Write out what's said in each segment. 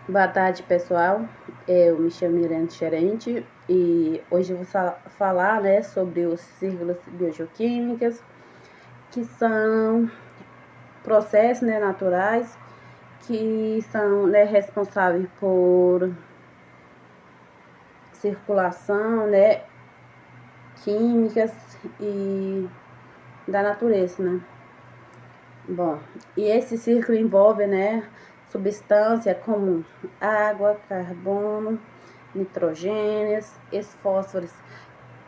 Boa tarde, pessoal. Eu me chamo Irene Xerente e hoje eu vou falar, né, sobre os círculos biogeoquímicos, que são processos, né, naturais que são, né, responsáveis por circulação, né, químicas e da natureza, né? Bom, e esse círculo envolve, né, substância como água, carbono, nitrogênios e fósforos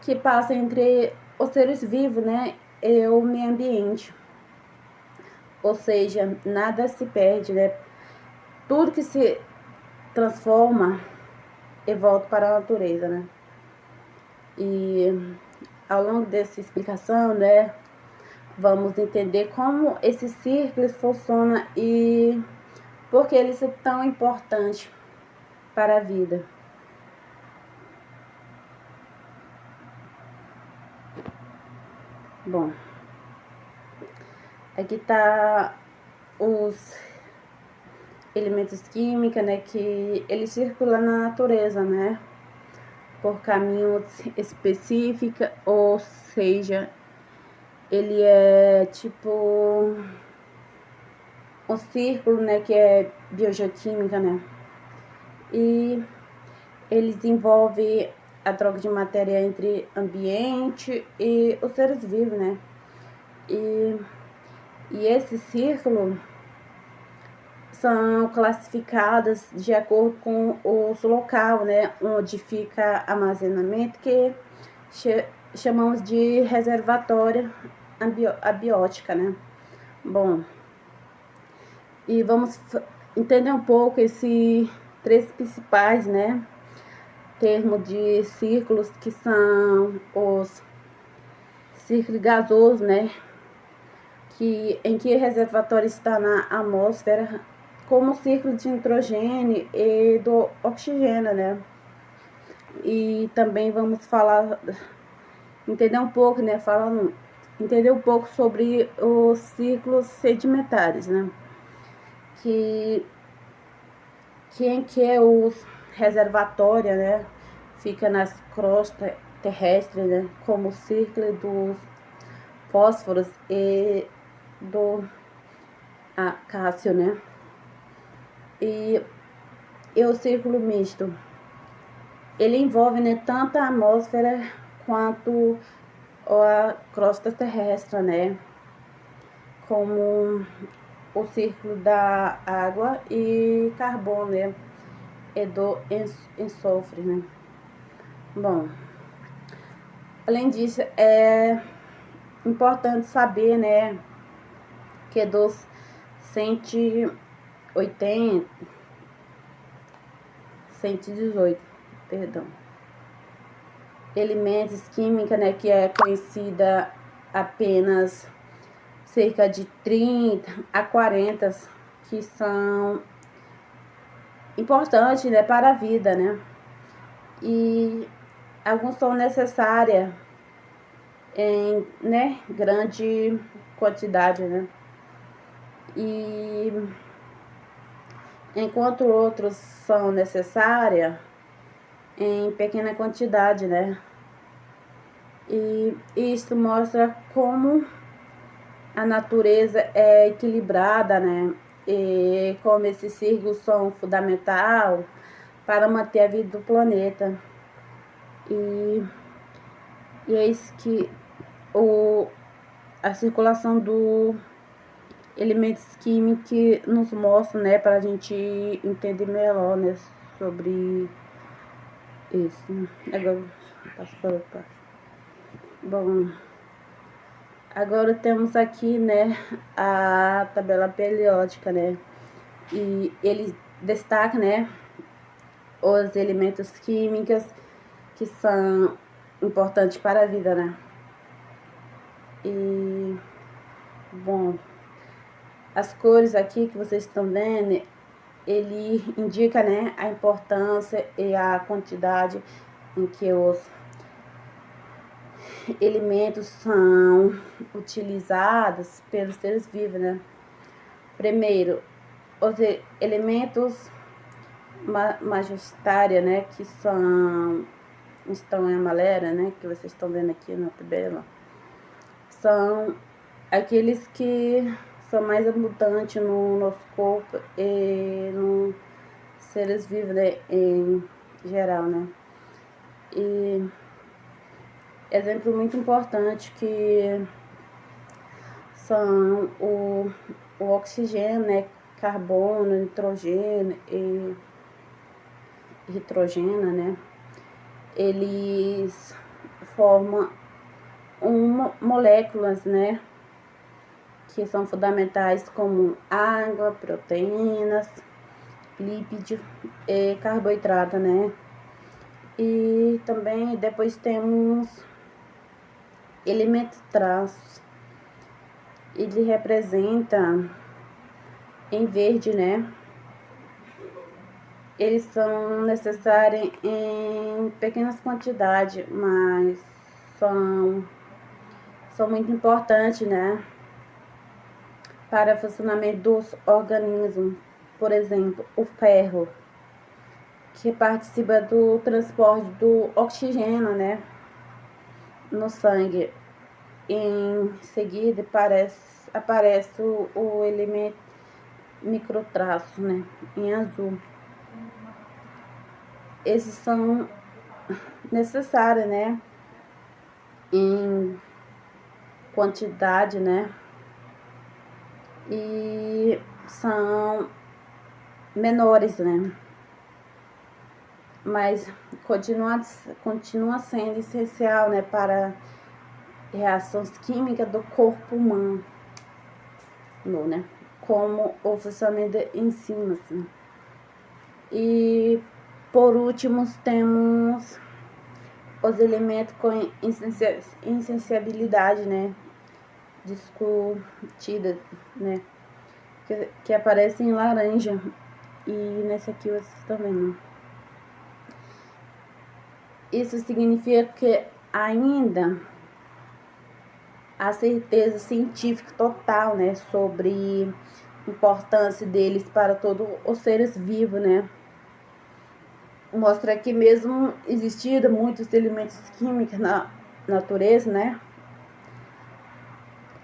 que passam entre os seres vivos, né, e o meio ambiente. Ou seja, nada se perde, né? Tudo que se transforma e volta para a natureza, né? E ao longo dessa explicação, né, vamos entender como esses círculos funcionam e por que eles são tão importantes para a vida. Bom, aqui tá os elementos químicos, né, que eles circulam na natureza, né, por caminhos específicos, ou seja, ele é tipo um círculo, né, que é biogeoquímica, né, e eles envolvem a troca de matéria entre ambiente e os seres vivos, né, e esse círculo são classificadas de acordo com os local, né, onde fica armazenamento, que chamamos de reservatória abiótica, né. Bom, e vamos entender um pouco esses três principais, né, termos de círculos, que são os círculos gasosos, né, em que o reservatório está na atmosfera, como o círculo de nitrogênio e do oxigênio, né? E também vamos entender um pouco, né? Entender um pouco sobre os círculos sedimentares, né? Em que os reservatórios, né, fica nas crostas terrestres, né? Como o círculo dos fósforos e do cálcio, né? E o círculo misto, ele envolve, né, tanto a atmosfera quanto a crosta terrestre, né? Como o círculo da água e carbono, né? E do enxofre, né? Bom, além disso, é importante saber, né, que dos 180, 118, perdão, elementos químicos, né, que é conhecida apenas cerca de 30 a 40 que são importantes, né, para a vida, né? E alguns são necessários em, né, grande quantidade, né? E enquanto outros são necessários em pequena quantidade, né? E isso mostra como a natureza é equilibrada, né? E como esses círculos são fundamental para manter a vida do planeta. E é isso que a circulação do elementos químicos que nos mostra, né, para a gente entender melhor, né, sobre isso. Agora passo para outra parte. Bom, agora temos aqui, né, a tabela periódica, né, e ele destaca, né, os elementos químicos que são importantes para a vida, né. E, bom, as cores aqui que vocês estão vendo, ele indica, né, a importância e a quantidade em que os elementos são utilizados pelos seres vivos, né. Primeiro, os elementos majestária, né, que estão em amarela, né, que vocês estão vendo aqui na tabela, são aqueles que são mais abundantes no nosso corpo e nos seres vivos, né, em geral, né. E exemplo muito importante que são o oxigênio, né, carbono, nitrogênio e nitrogênio, né, eles formam moléculas, né, que são fundamentais como água, proteínas, lípido e carboidrato, né. E também depois temos elementos traços. Ele representa em verde, né. Eles são necessários em pequenas quantidades, mas são muito importantes, né, para o funcionamento dos organismos. Por exemplo, o ferro, que participa do transporte do oxigênio, né, no sangue. Em seguida, aparece o elemento microtraço, né, em azul. Esses são necessários, né, em quantidade, né, e são menores, né, mas continua sendo essencial, né, para reações químicas do corpo humano, né, como o funcionamento de enzimas, né. E por último temos os elementos com insensibilidade, né, discutida, né, que aparecem em laranja, e nesse aqui vocês estão vendo. Isso significa que ainda há certeza científica total, né, sobre a importância deles para todos os seres vivos, né. Mostra que mesmo existindo muitos elementos químicos na natureza, né,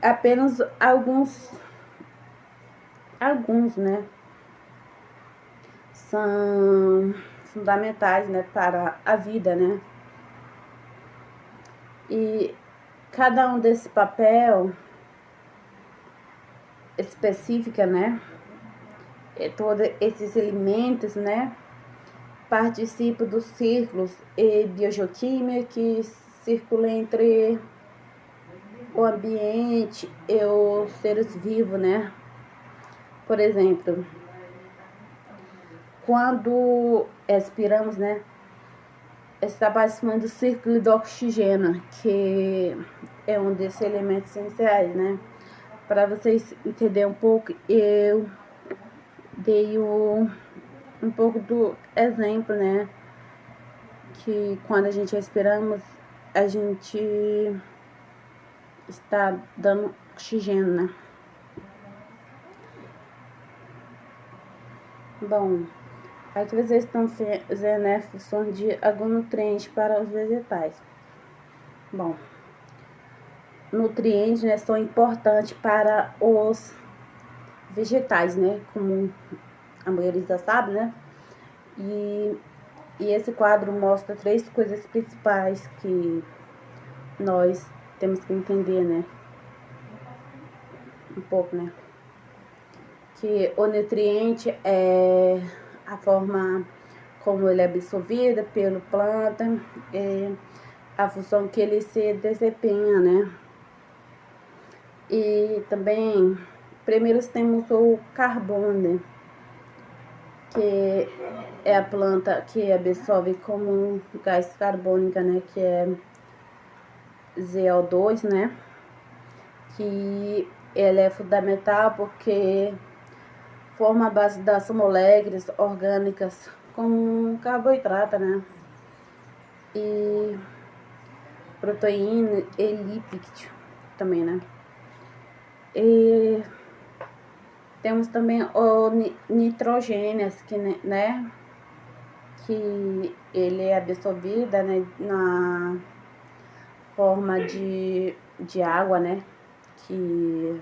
apenas alguns, né, são fundamentais, né, para a vida, né. E cada um desse papel específica, né, todos esses elementos, né, participam dos círculos biogeoquímicos que circulam entre o ambiente e os seres vivos, né. Por exemplo, quando expiramos, né, está participando do círculo do oxigênio, que é um desses elementos essenciais, né. Para vocês entenderem um pouco, eu dei um pouco do exemplo, né, que quando a gente respiramos, a gente está dando oxigênio, né. Bom, aqui vocês estão fazendo, né, função de algum nutriente para os vegetais. Bom, nutrientes, né, são importantes para os vegetais, né, como a maioria já sabe, né. E esse quadro mostra 3 coisas principais que nós temos que entender, né, um pouco, né. Que o nutriente é a forma como ele é absorvido pela planta, a função que ele se desempenha, né. E também, primeiro temos o carbono, né, que é a planta que absorve como gás carbônico, né, que é CO2, né, que ele é fundamental porque forma a base das moléculas orgânicas como carboidrato, né, e proteína e lipídio também, né. E temos também o nitrogênio, que, né, que ele é absorvido, né, na forma de água, né, que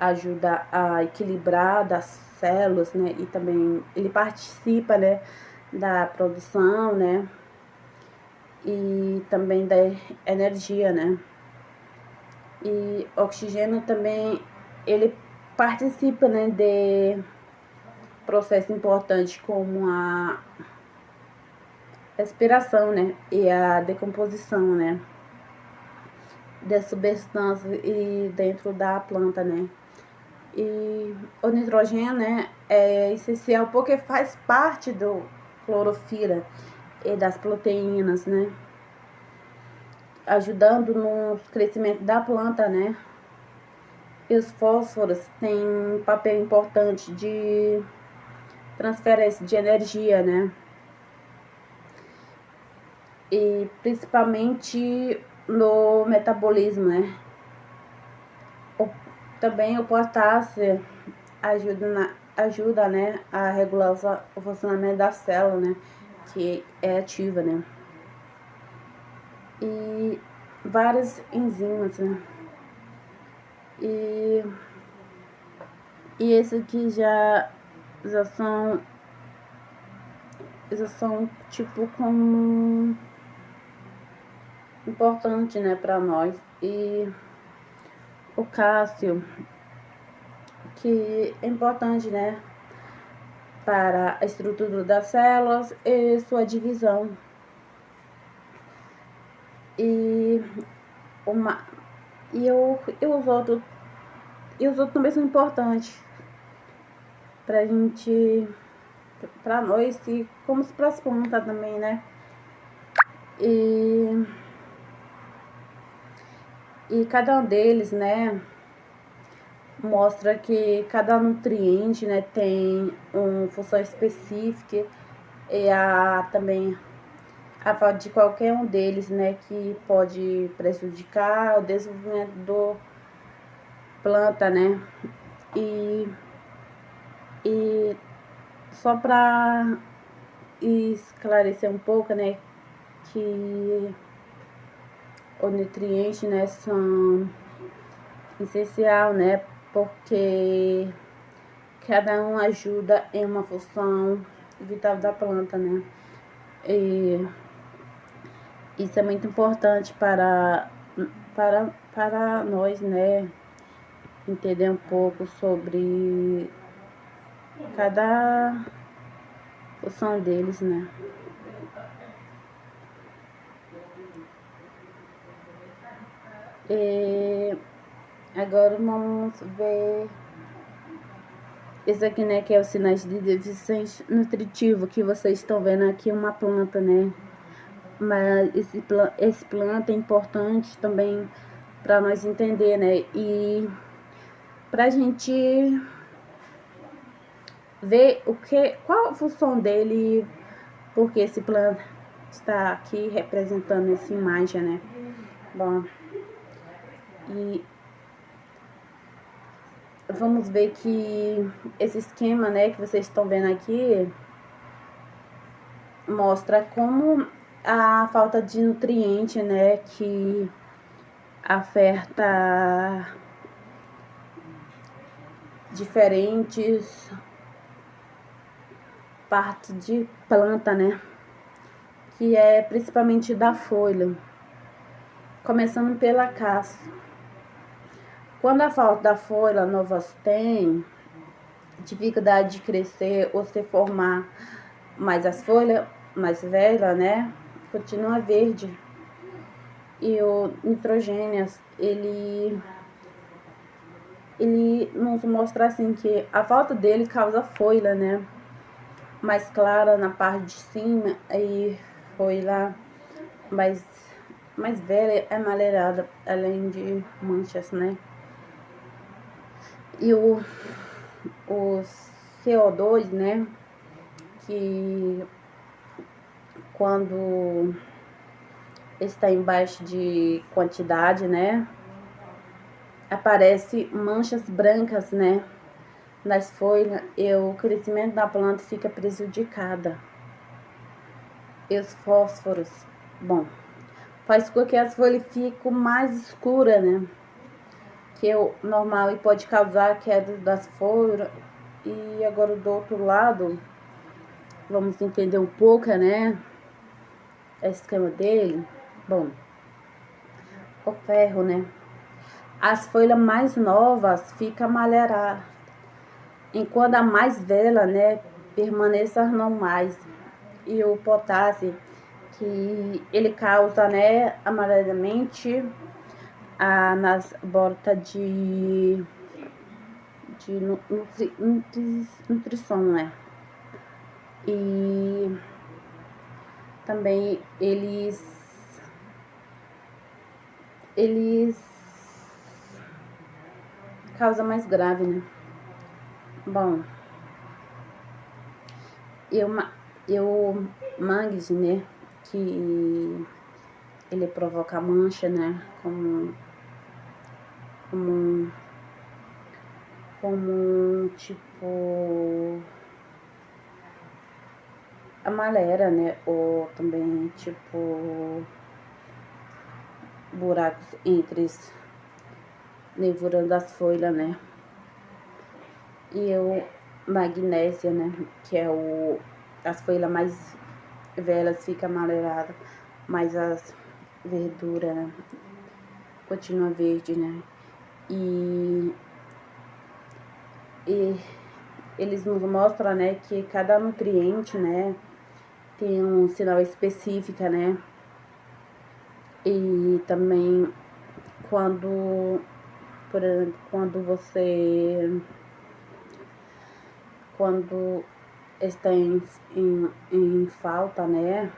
ajuda a equilibrar das células, né, e também ele participa, né, da produção, né, e também da energia, né. E oxigênio também, ele participa, né, de processo importante como a respiração, né, e a decomposição, né, das substâncias e dentro da planta, né. E o nitrogênio, né, é essencial porque faz parte do clorofila e das proteínas, né, ajudando no crescimento da planta, né. E os fósforos têm um papel importante de transferência de energia, né, e principalmente no metabolismo, né. Também o potássio ajuda, né, a regular o funcionamento da célula, né, que é ativa, né. E várias enzimas, né. E esse aqui já são tipo como importante, né, para nós. E o cálcio, que é importante, né, para a estrutura das células e sua divisão. E os outros também são importantes pra gente, pra nós e como para as plantas também, né? E cada um deles, né, mostra que cada nutriente, né, tem uma função específica e também a falta de qualquer um deles, né, que pode prejudicar o desenvolvimento do planta, né. E só para esclarecer um pouco, né, que os nutrientes, né, são essencial, né, porque cada um ajuda em uma função vital da planta, né. E isso é muito importante para nós, né, entender um pouco sobre cada função deles, né. E agora vamos ver esse aqui, né, que é os sinais de deficiência nutritiva, que vocês estão vendo aqui uma planta, né. Mas esse planta é importante também para nós entender, né, e pra gente ver qual a função dele, porque esse planta está aqui representando essa imagem, né. Bom, e vamos ver que esse esquema, né, que vocês estão vendo aqui, mostra como a falta de nutriente, né, que afeta diferentes partes de planta, né, que é principalmente da folha, começando pela casca. Quando a falta da folha novas tem dificuldade de crescer ou se formar, mas as folhas mais velhas, né, continua verde. E o nitrogênio, ele nos mostra assim que a falta dele causa folha, né, mais clara na parte de cima e folha mais velha, amareirada, além de manchas, né. E o CO2, né, que quando está em baixa de quantidade, né, aparece manchas brancas, né, nas folhas, e o crescimento da planta fica prejudicada. E os fósforos, bom, faz com que as folhas fiquem mais escuras, né? Que é o normal, e pode causar queda das folhas. E agora do outro lado, vamos entender um pouco, né? O esquema dele. Bom, o ferro, né? As folhas mais novas ficam amareladas, enquanto a mais velha, né, permaneça normais. E o potássio, que ele causa, né, amarelamento nas bordas de nutrição, né? E também eles causam mais grave, né? Bom, eu mangue, né, que ele provoca mancha, né, como tipo a malária, né, ou também tipo buracos entre as nervuras das folhas, né. E o magnésio, né, que é as folhas mais velhas ficam amareladas, mas as verduras, né, continua verde, né. E eles nos mostram, né, que cada nutriente, né, tem um sinal específico, né. E também quando, por exemplo, quando está em falta, né,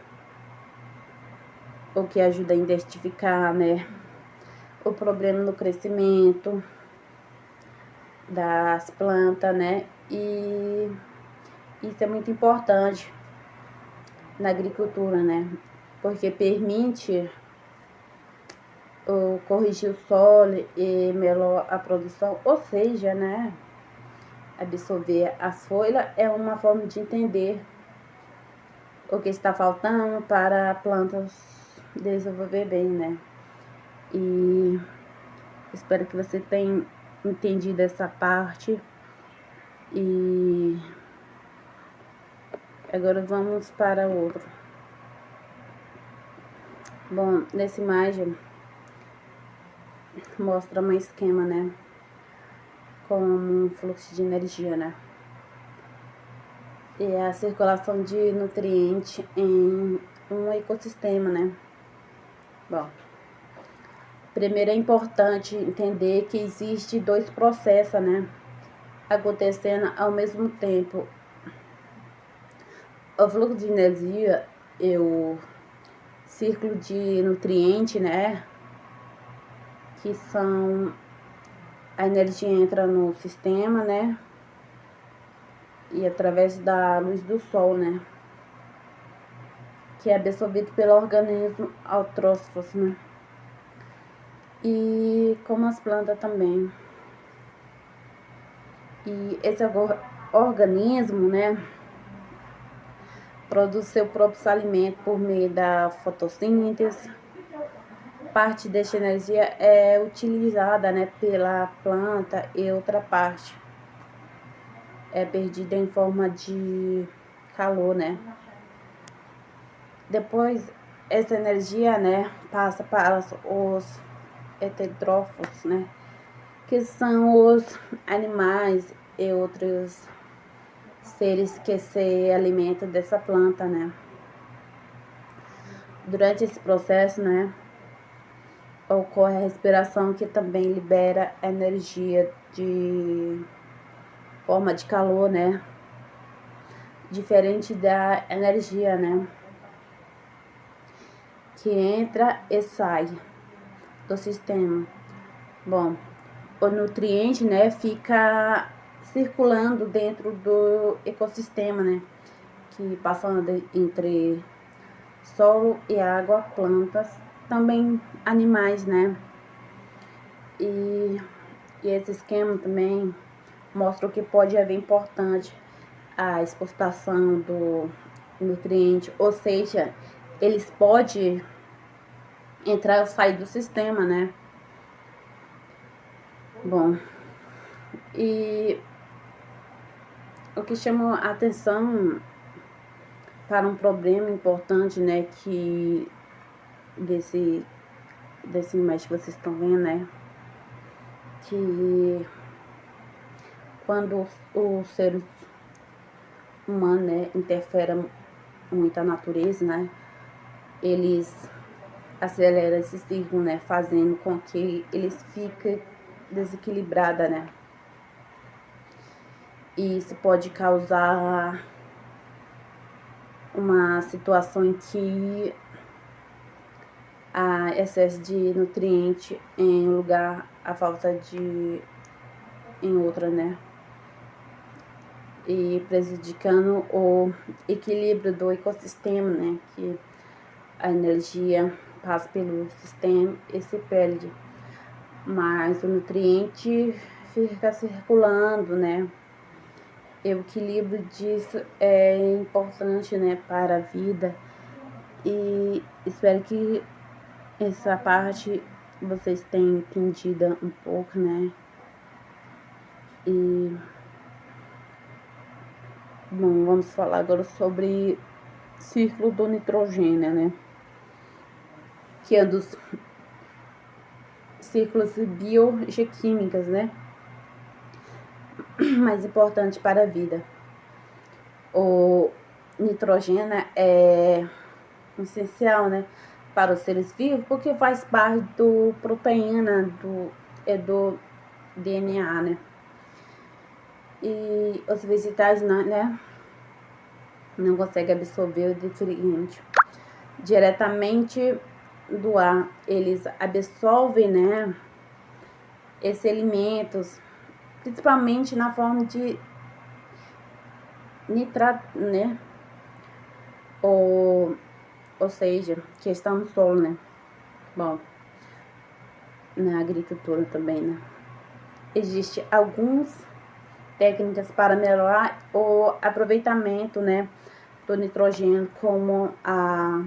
o que ajuda a identificar, né, o problema no crescimento das plantas, né, e isso é muito importante na agricultura, né, porque permite corrigir o solo e melhorar a produção, ou seja, né, absorver as folhas é uma forma de entender o que está faltando para a planta desenvolver bem, né. E espero que você tenha entendido essa parte. E agora vamos para outro. Bom, nessa imagem mostra um esquema, né, com um fluxo de energia, né, e a circulação de nutrientes em um ecossistema, né. Bom, primeiro é importante entender que existe dois processos, né, acontecendo ao mesmo tempo. O fluxo de energia e o ciclo de nutrientes, né, que são a energia entra no sistema, né, e através da luz do sol, né, que é absorvido pelo organismo autrófos, né, e como as plantas também. E esse organismo, né, produz seu próprio alimento por meio da fotossíntese. Parte desta energia é utilizada, né, pela planta e outra parte é perdida em forma de calor, né. Depois, essa energia, né, passa para os heterótrofos, né, que são os animais e outros seres que se alimentam dessa planta, né. Durante esse processo, né, ocorre a respiração, que também libera energia de forma de calor, né, diferente da energia, né, que entra e sai do sistema. Bom, o nutriente, né, fica circulando dentro do ecossistema, né, que passando entre solo e água, plantas, também animais, né. E esse esquema também mostra que pode haver importante a exportação do nutriente, ou seja, eles podem entrar ou sair do sistema, né? Bom, e o que chamou a atenção para um problema importante, né, que desse imagem que vocês estão vendo, né, que quando os seres humanos, né, interferem muito a natureza, né, eles aceleram esse ciclo, né, fazendo com que eles fiquem desequilibrados, né, e isso pode causar uma situação em que há excesso de nutriente em lugar a falta de em outra, né? E prejudicando o equilíbrio do ecossistema, né? Que a energia passa pelo sistema e se perde. Mas o nutriente fica circulando, né? E o equilíbrio disso é importante, né? Para a vida. E espero que essa parte vocês tenham entendido um pouco, né? E bom, vamos falar agora sobre ciclo do nitrogênio, né? Que é um dos ciclos biogequímicos, né? Mais importante para a vida. O nitrogênio é essencial, né? Para os seres vivos, porque faz parte do proteína do DNA, né? E os vegetais, né? Não conseguem absorver o nutriente diretamente do ar. Eles absorvem, né? Esses alimentos, principalmente na forma de nitrato, né? Ou seja, que está no solo, né? Bom, na agricultura também, né? Existem algumas técnicas para melhorar o aproveitamento, né, do nitrogênio, como a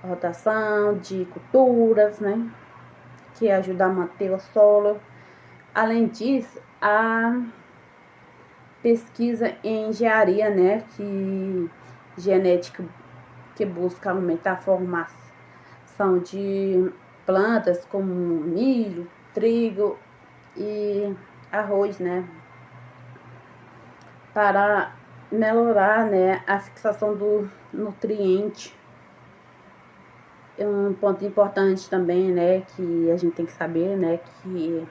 rotação de culturas, né, que ajuda a manter o solo. Além disso, a pesquisa em engenharia, né, genética, que busca aumentar a formação de plantas como milho, trigo e arroz, né, para melhorar, né, a fixação do nutriente. Um ponto importante também, né, que a gente tem que saber, né, que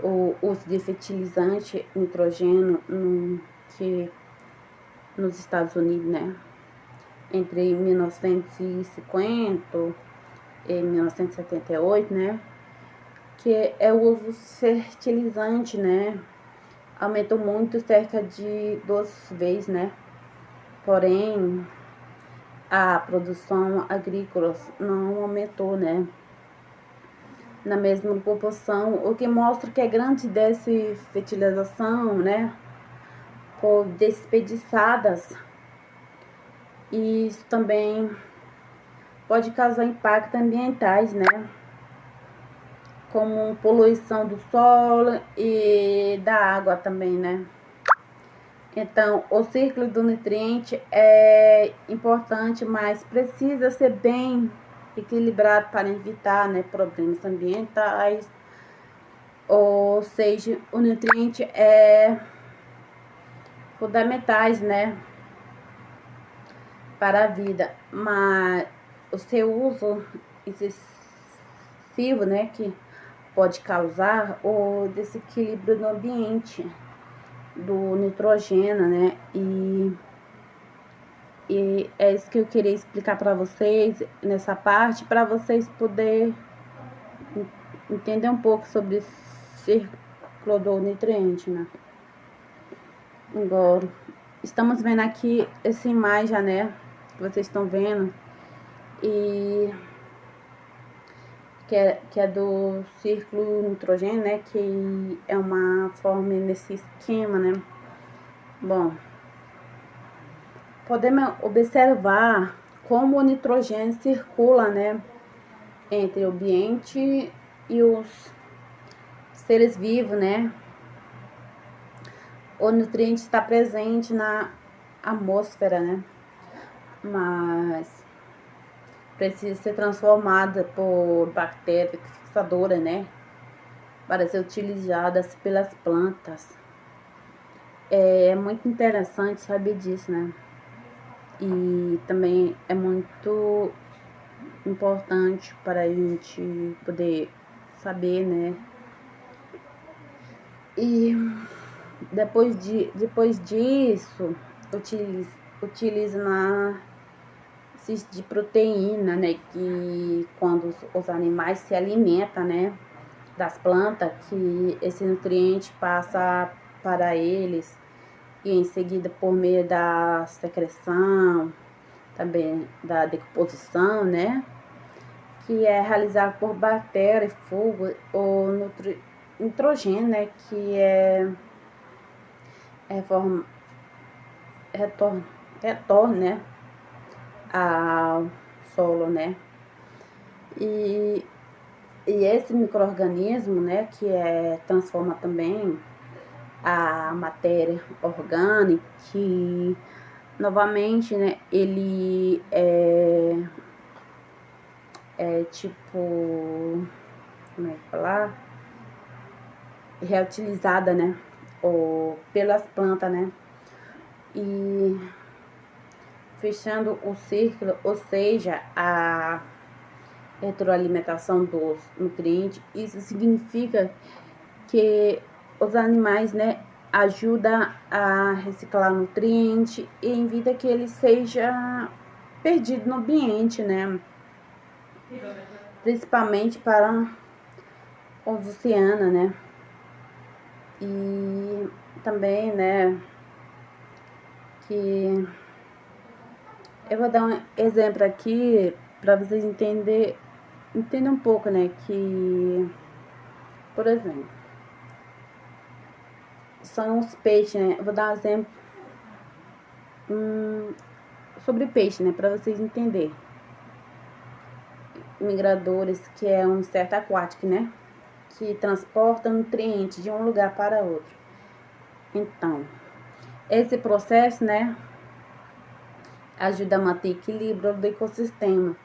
o uso de fertilizante nitrogênio que nos Estados Unidos, né, entre 1950 e 1978, né, que é o uso fertilizante, né, aumentou muito, cerca de 2 vezes, né, porém a produção agrícola não aumentou, né, na mesma proporção, o que mostra que a grande dessa fertilização, né, foram desperdiçadas, e isso também pode causar impactos ambientais, né, como poluição do solo e da água também, né. Então, o ciclo do nutriente é importante, mas precisa ser bem equilibrado para evitar, né, problemas ambientais. Ou seja, o nutriente é fundamentais, né, para a vida, mas o seu uso excessivo, né, que pode causar o desequilíbrio no ambiente do nitrogênio, né, e é isso que eu queria explicar para vocês nessa parte, para vocês poderem entender um pouco sobre ciclo do nutriente, né. Agora, estamos vendo aqui essa imagem, né, que vocês estão vendo, e que é do círculo nitrogênio, né, que é uma forma nesse esquema, né. Bom, podemos observar como o nitrogênio circula, né, entre o ambiente e os seres vivos, né. O nutriente está presente na atmosfera, né, mas precisa ser transformada por bactérias fixadoras, né, para ser utilizadas pelas plantas. É muito interessante saber disso, né? E também é muito importante para a gente poder saber, né? E depois disso, utiliza na de proteína, né? Que quando os animais se alimentam, né? Das plantas, que esse nutriente passa para eles e em seguida por meio da secreção, também da decomposição, né? Que é realizado por bactéria, fungo ou nitrogênio, né? Que retorna, né? Ao solo, né? E esse micro-organismo, né? Que transforma também a matéria orgânica, que novamente, né, ele é tipo, como é que falar? Reutilizada, né, ou pelas plantas, né, e fechando o círculo, ou seja, a retroalimentação dos nutrientes. Isso significa que os animais, né, ajuda a reciclar nutriente e evita que ele seja perdido no ambiente, né? Principalmente para os oceanos, né? E também, né, que eu vou dar um exemplo aqui para vocês entender um pouco, né, que, por exemplo, são os peixes, né? Eu vou dar um exemplo sobre peixe, né, para vocês entenderem. Migradores, que é um inseto aquático, né, que transporta nutrientes de um lugar para outro. Então, esse processo, né, ajuda a manter equilíbrio do ecossistema,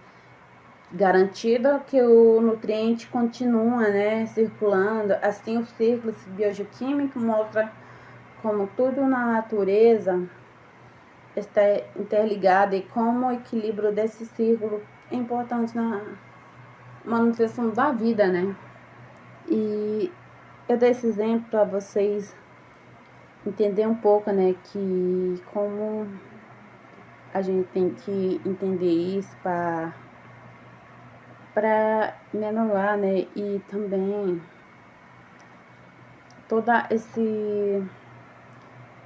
garantindo que o nutriente continua, né, circulando. Assim, o ciclo biogeoquímico mostra como tudo na natureza está interligado e como o equilíbrio desse ciclo é importante na manutenção da vida, né? E eu dei esse exemplo para vocês entenderem um pouco, né, que como a gente tem que entender isso para melhorar, né, e também toda essa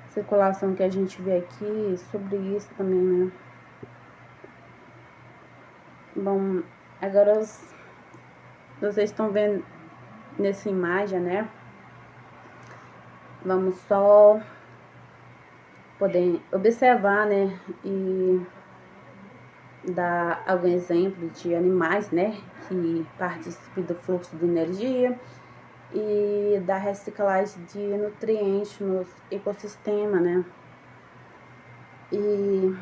circulação que a gente vê aqui sobre isso também, né. Bom, agora vocês estão vendo nessa imagem, né? Vamos só poder observar, né? E dar algum exemplo de animais, né? Que participam do fluxo de energia e da reciclagem de nutrientes nos ecossistemas, né? E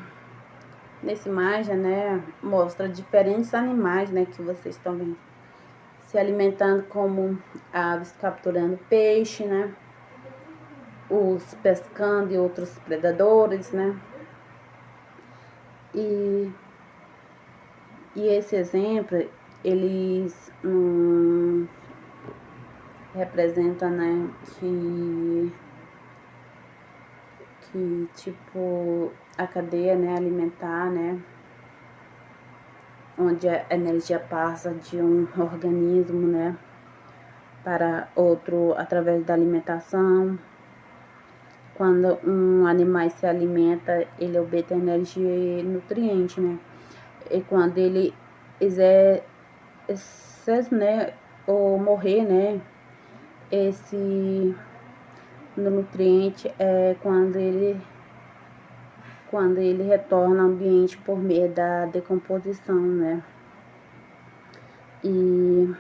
nessa imagem, né? Mostra diferentes animais, né? Que vocês estão vendo se alimentando, como aves capturando peixe, né? Os pescando e outros predadores, né? E esse exemplo, eles representam, né, que tipo a cadeia, né, alimentar, né, onde a energia passa de um organismo, né, para outro através da alimentação. Quando um animal se alimenta, ele obtém energia e nutriente, né? E quando ele excesso, né, ou morrer, né, esse nutriente é quando ele retorna ao ambiente por meio da decomposição, né. E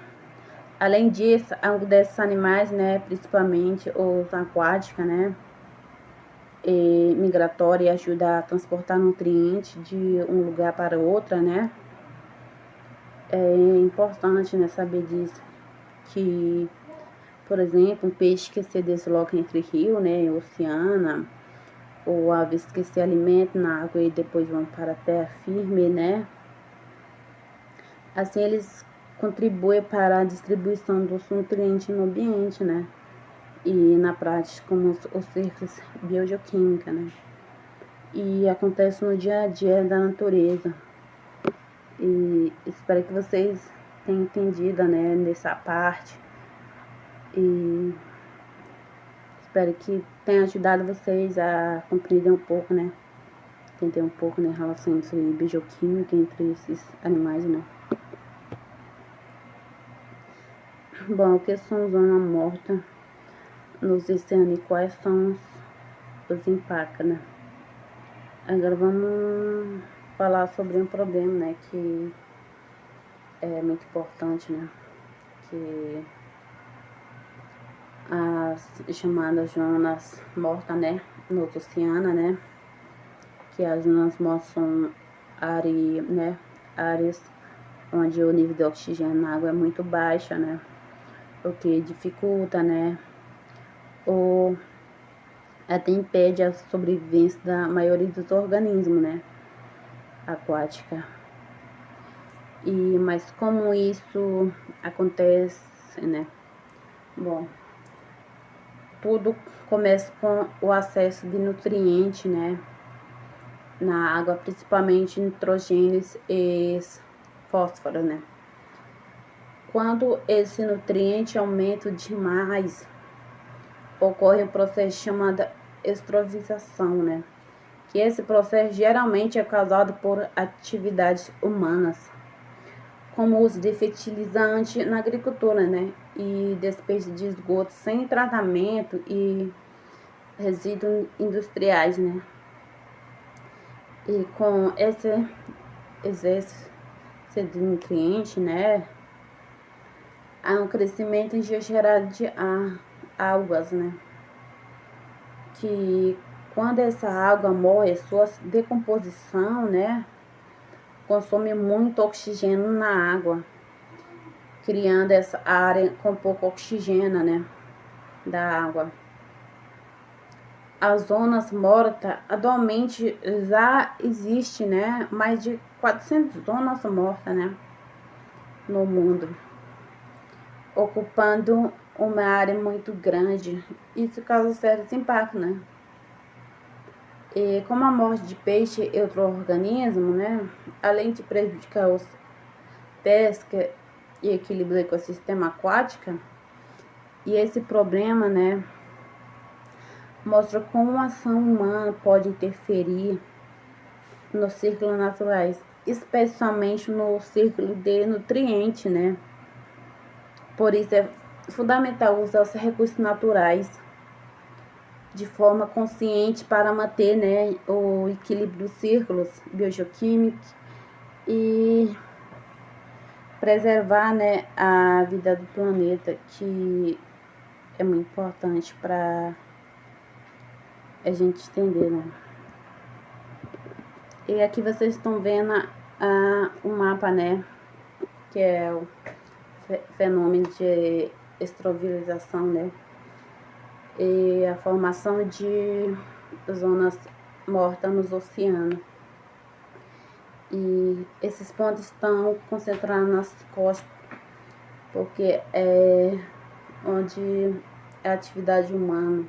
além disso, alguns desses animais, né, principalmente os aquáticos, né, migratória, ajuda a transportar nutrientes de um lugar para outro, né. É importante, né, saber disso, que, por exemplo, um peixe que se desloca entre rio, né, e oceano, ou aves que se alimentam na água e depois vão para a terra firme, né, assim eles contribuem para a distribuição dos nutrientes no ambiente, né, e na prática como os ciclos biogeoquímicos, né, e acontece no dia a dia da natureza. E espero que vocês tenham entendido, né, nessa parte. E espero que tenha ajudado vocês a compreender um pouco, né, entender um pouco, né, a relação entre bioquímica entre esses animais, né. Bom, o que são zona morta nos oceanos e quais são os impactos, né. Agora vamos falar sobre um problema, né, que é muito importante, né, que as chamadas zonas mortas, né, nos oceanos, né, que as zonas mortas são áreas onde o nível de oxigênio na água é muito baixa, né, o que dificulta, né, ou até impede a sobrevivência da maioria dos organismos, né, aquática. Mas como isso acontece, né? Bom, tudo começa com o acesso de nutrientes, né, na água, principalmente nitrogênios e fósforo, né. Quando esse nutriente aumenta demais, ocorre um processo chamado estrofização, né, que esse processo geralmente é causado por atividades humanas, como o uso de fertilizante na agricultura, né, e despejo de esgoto sem tratamento e resíduos industriais, né. E com esse excesso de nutriente, né, há um crescimento exagerado de algas, né, que quando essa água morre, sua decomposição, né, consome muito oxigênio na água, criando essa área com pouco oxigênio, né, da água. As zonas mortas, atualmente já existe, né, mais de 400 zonas mortas, né, no mundo, ocupando uma área muito grande. Isso causa sérios impactos, né. E como a morte de peixe e outro organismo, né, além de prejudicar os pesca e equilíbrio do ecossistema aquático, e esse problema, né, mostra como a ação humana pode interferir nos ciclos naturais, especialmente no ciclo de nutrientes, né. Por isso é fundamental usar os recursos naturais de forma consciente para manter, né, o equilíbrio dos círculos biogeoquímicos e preservar, né, a vida do planeta, que é muito importante para a gente entender, né. E aqui vocês estão vendo o mapa, né, que é o fenômeno de estrofização, né, e a formação de zonas mortas nos oceanos. E esses pontos estão concentrados nas costas, porque é onde é a atividade humana,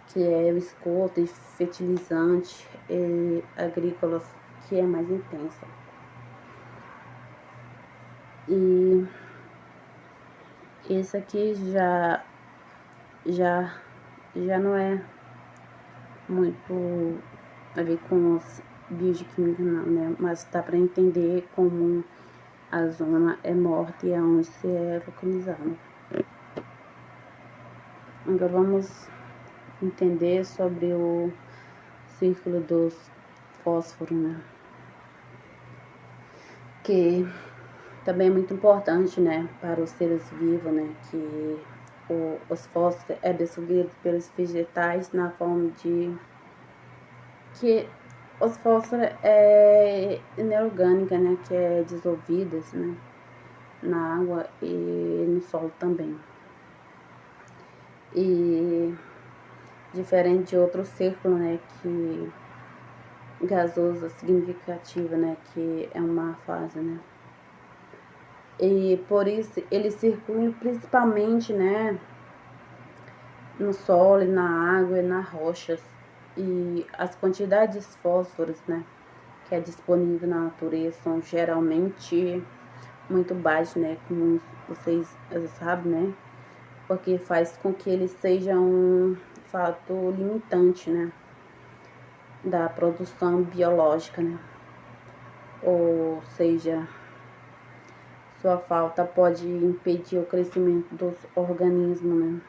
que é o esgoto e fertilizante e agrícolas, que é mais intensa. E esse aqui já não é muito a ver com os bioquímicos, não, né? Mas dá para entender como a zona é morta e é onde se é localizado. Agora vamos entender sobre o círculo dos fósforos, né? Que também é muito importante, né, para os seres vivos, né, que os fósforos é absorvido pelos vegetais na forma de que os fósforos é inorgânica, né, que é dissolvidas, né, na água e no solo também. E diferente de outro círculo, né, que gasosa significativa, né, que é uma fase, né. E por isso ele circula principalmente, né, no solo, na água e nas rochas. E as quantidades de fósforos, né, que é disponível na natureza são geralmente muito baixos, né, como vocês sabem, né, porque faz com que ele seja um fator limitante, né, da produção biológica, né, ou seja, sua falta pode impedir o crescimento dos organismos, né.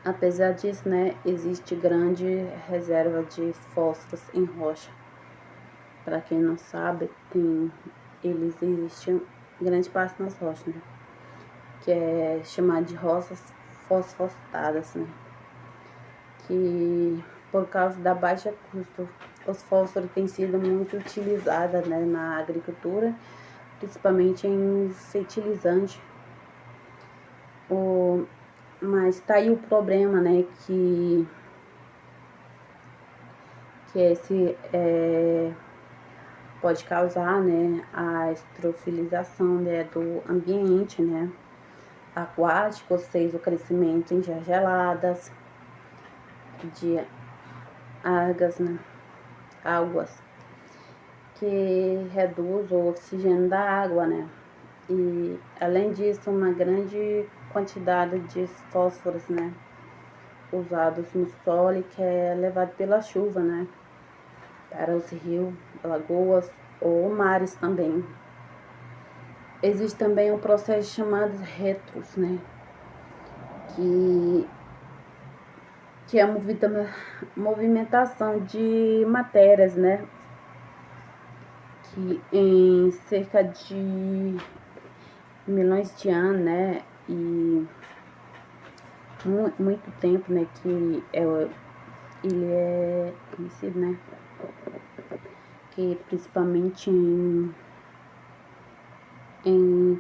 Apesar disso, né, existe grande reserva de fósforos em rocha. Para quem não sabe, eles existem grande parte nas rochas, né, que é chamado de rochas fosfatadas, né, que por causa da baixa custo, os fósforos têm sido muito utilizados, né, na agricultura, principalmente em fertilizante. Mas tá aí o problema, né, que esse pode causar, né, a estrofilização, né, do ambiente, né, aquático, ou seja, o crescimento em áreas geladas, de algas, né, águas, que reduz o oxigênio da água, né, e além disso, uma grande quantidade de fósforos, né, usados no solo, que é levado pela chuva, né, para os rios, lagoas ou mares também. Existe também um processo chamado retros, né, que é a movimentação de matérias, né, que em cerca de milhões de anos, né, e muito tempo, né, que ele é conhecido, né, que principalmente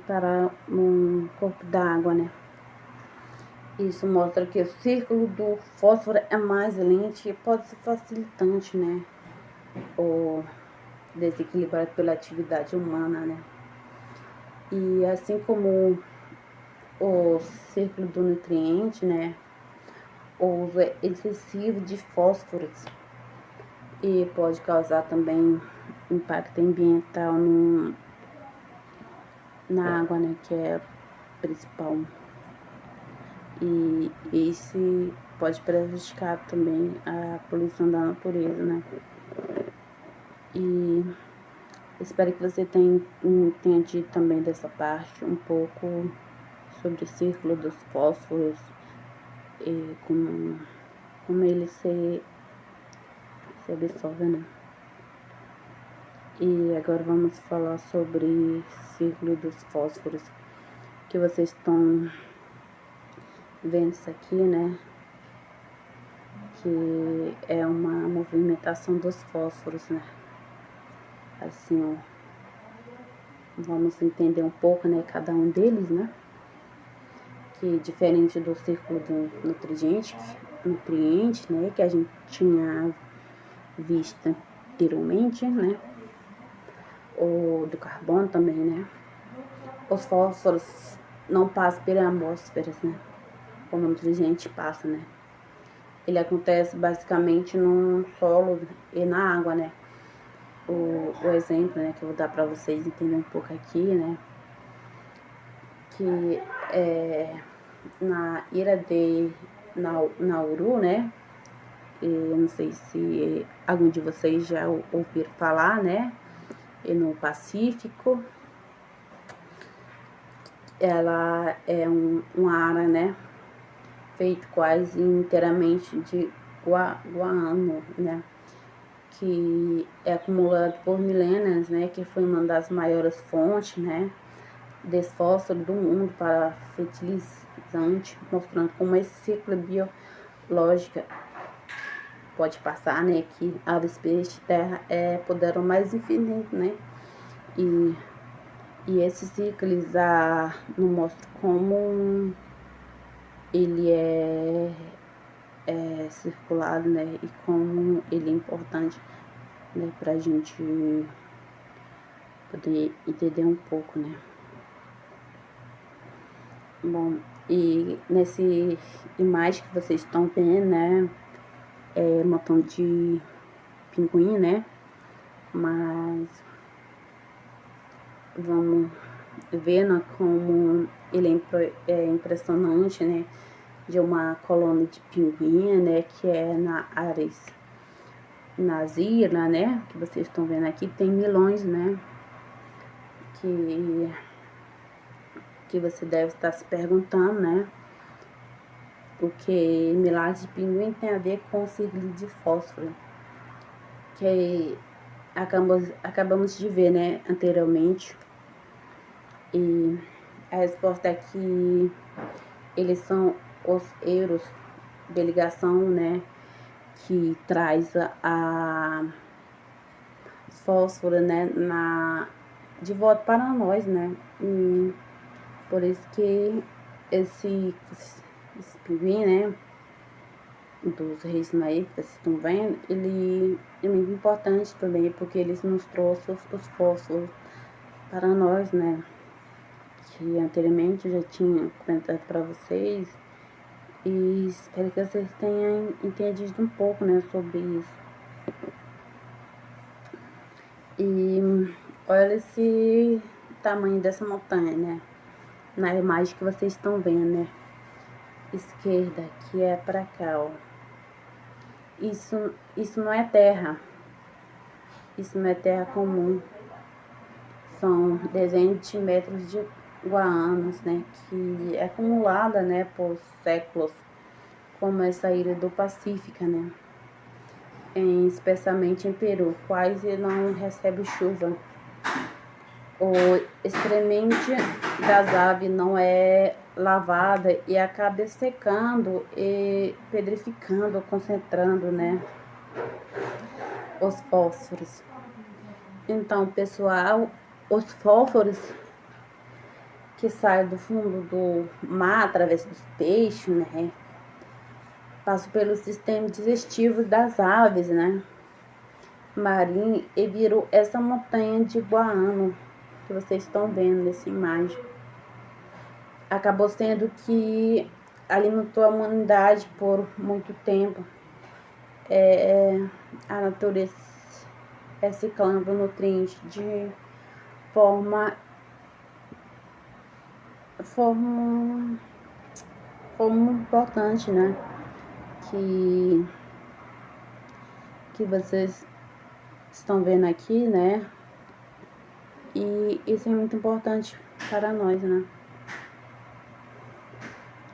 para um corpo d'água, né. Isso mostra que o círculo do fósforo é mais lento e pode ser facilitante, né, ou desequilibrado pela atividade humana, né. E assim como o círculo do nutriente, né, o uso excessivo de fósforos e pode causar também impacto ambiental na água, né, que é principal. E esse pode prejudicar também a poluição da natureza, né. E espero que você tenha entendido também dessa parte um pouco sobre o círculo dos fósforos e como ele se absorve, né. E agora vamos falar sobre círculo dos fósforos, que vocês estão vendo isso aqui, né, que é uma movimentação dos fósforos, né, assim, ó, vamos entender um pouco, né, cada um deles, né, que diferente do círculo do nutriente, né, que a gente tinha visto anteriormente, né, ou do carbono também, né, os fósforos não passam pela atmosfera, né, como o nutriente passa, né. Ele acontece basicamente no solo e na água, né. O exemplo, né, que eu vou dar para vocês entenderem um pouco aqui, né, que na ilha de Nauru, né, eu não sei se algum de vocês já ouviram falar, né, e no Pacífico, ela é uma área, né, feito quase inteiramente de guano, né, que é acumulado por milênios, né, que foi uma das maiores fontes, né, de fósforo do mundo para fertilizante, mostrando como esse ciclo biológico pode passar, né, que aves, peixes, terra poderão mais infinito, né, e esses ciclos nos mostram como ele é circulado, né, e como ele é importante, né, pra gente poder entender um pouco, né. Bom, e nesse imagem que vocês estão vendo, né, é um montão de pinguim, né, mas vamos ver, né, como ele é impressionante, né, de uma colônia de pinguim, né, que é na Ares, nas ilhas, né, que vocês estão vendo aqui, tem milhões, né, que você deve estar se perguntando, né, porque milhares de pinguim tem a ver com o ciclo de fósforo, que acabamos de ver, né, anteriormente, e a resposta é que eles são os euros de ligação, né, que traz a fósforo, né, de volta para nós, né, e por isso que esse pinguim, né, dos reis maístas, que vocês estão vendo, ele é muito importante também, porque eles nos trouxe os fósforos para nós, né, que anteriormente eu já tinha comentado para vocês, e espero que vocês tenham entendido um pouco, né, sobre isso. E olha esse tamanho dessa montanha, né, na imagem que vocês estão vendo, né, esquerda, que é para cá, ó. Isso não é terra, isso não é terra comum, são dezenas de metros de guanos, né, que é acumulada, né, por séculos, como essa ilha do Pacífico, né, especialmente em Peru, quase não recebe chuva. O excremento das aves não é lavada e acaba secando e pedrificando, concentrando, né, os fósforos. Então, pessoal, os fósforos que saem do fundo do mar através dos peixes, né, passam pelo sistema digestivo das aves, né, marinho, e virou essa montanha de guano que vocês estão vendo nessa imagem. Acabou sendo que alimentou a humanidade por muito tempo. A natureza reciclando nutrientes de forma importante, né? Que vocês estão vendo aqui, né? E isso é muito importante para nós, né?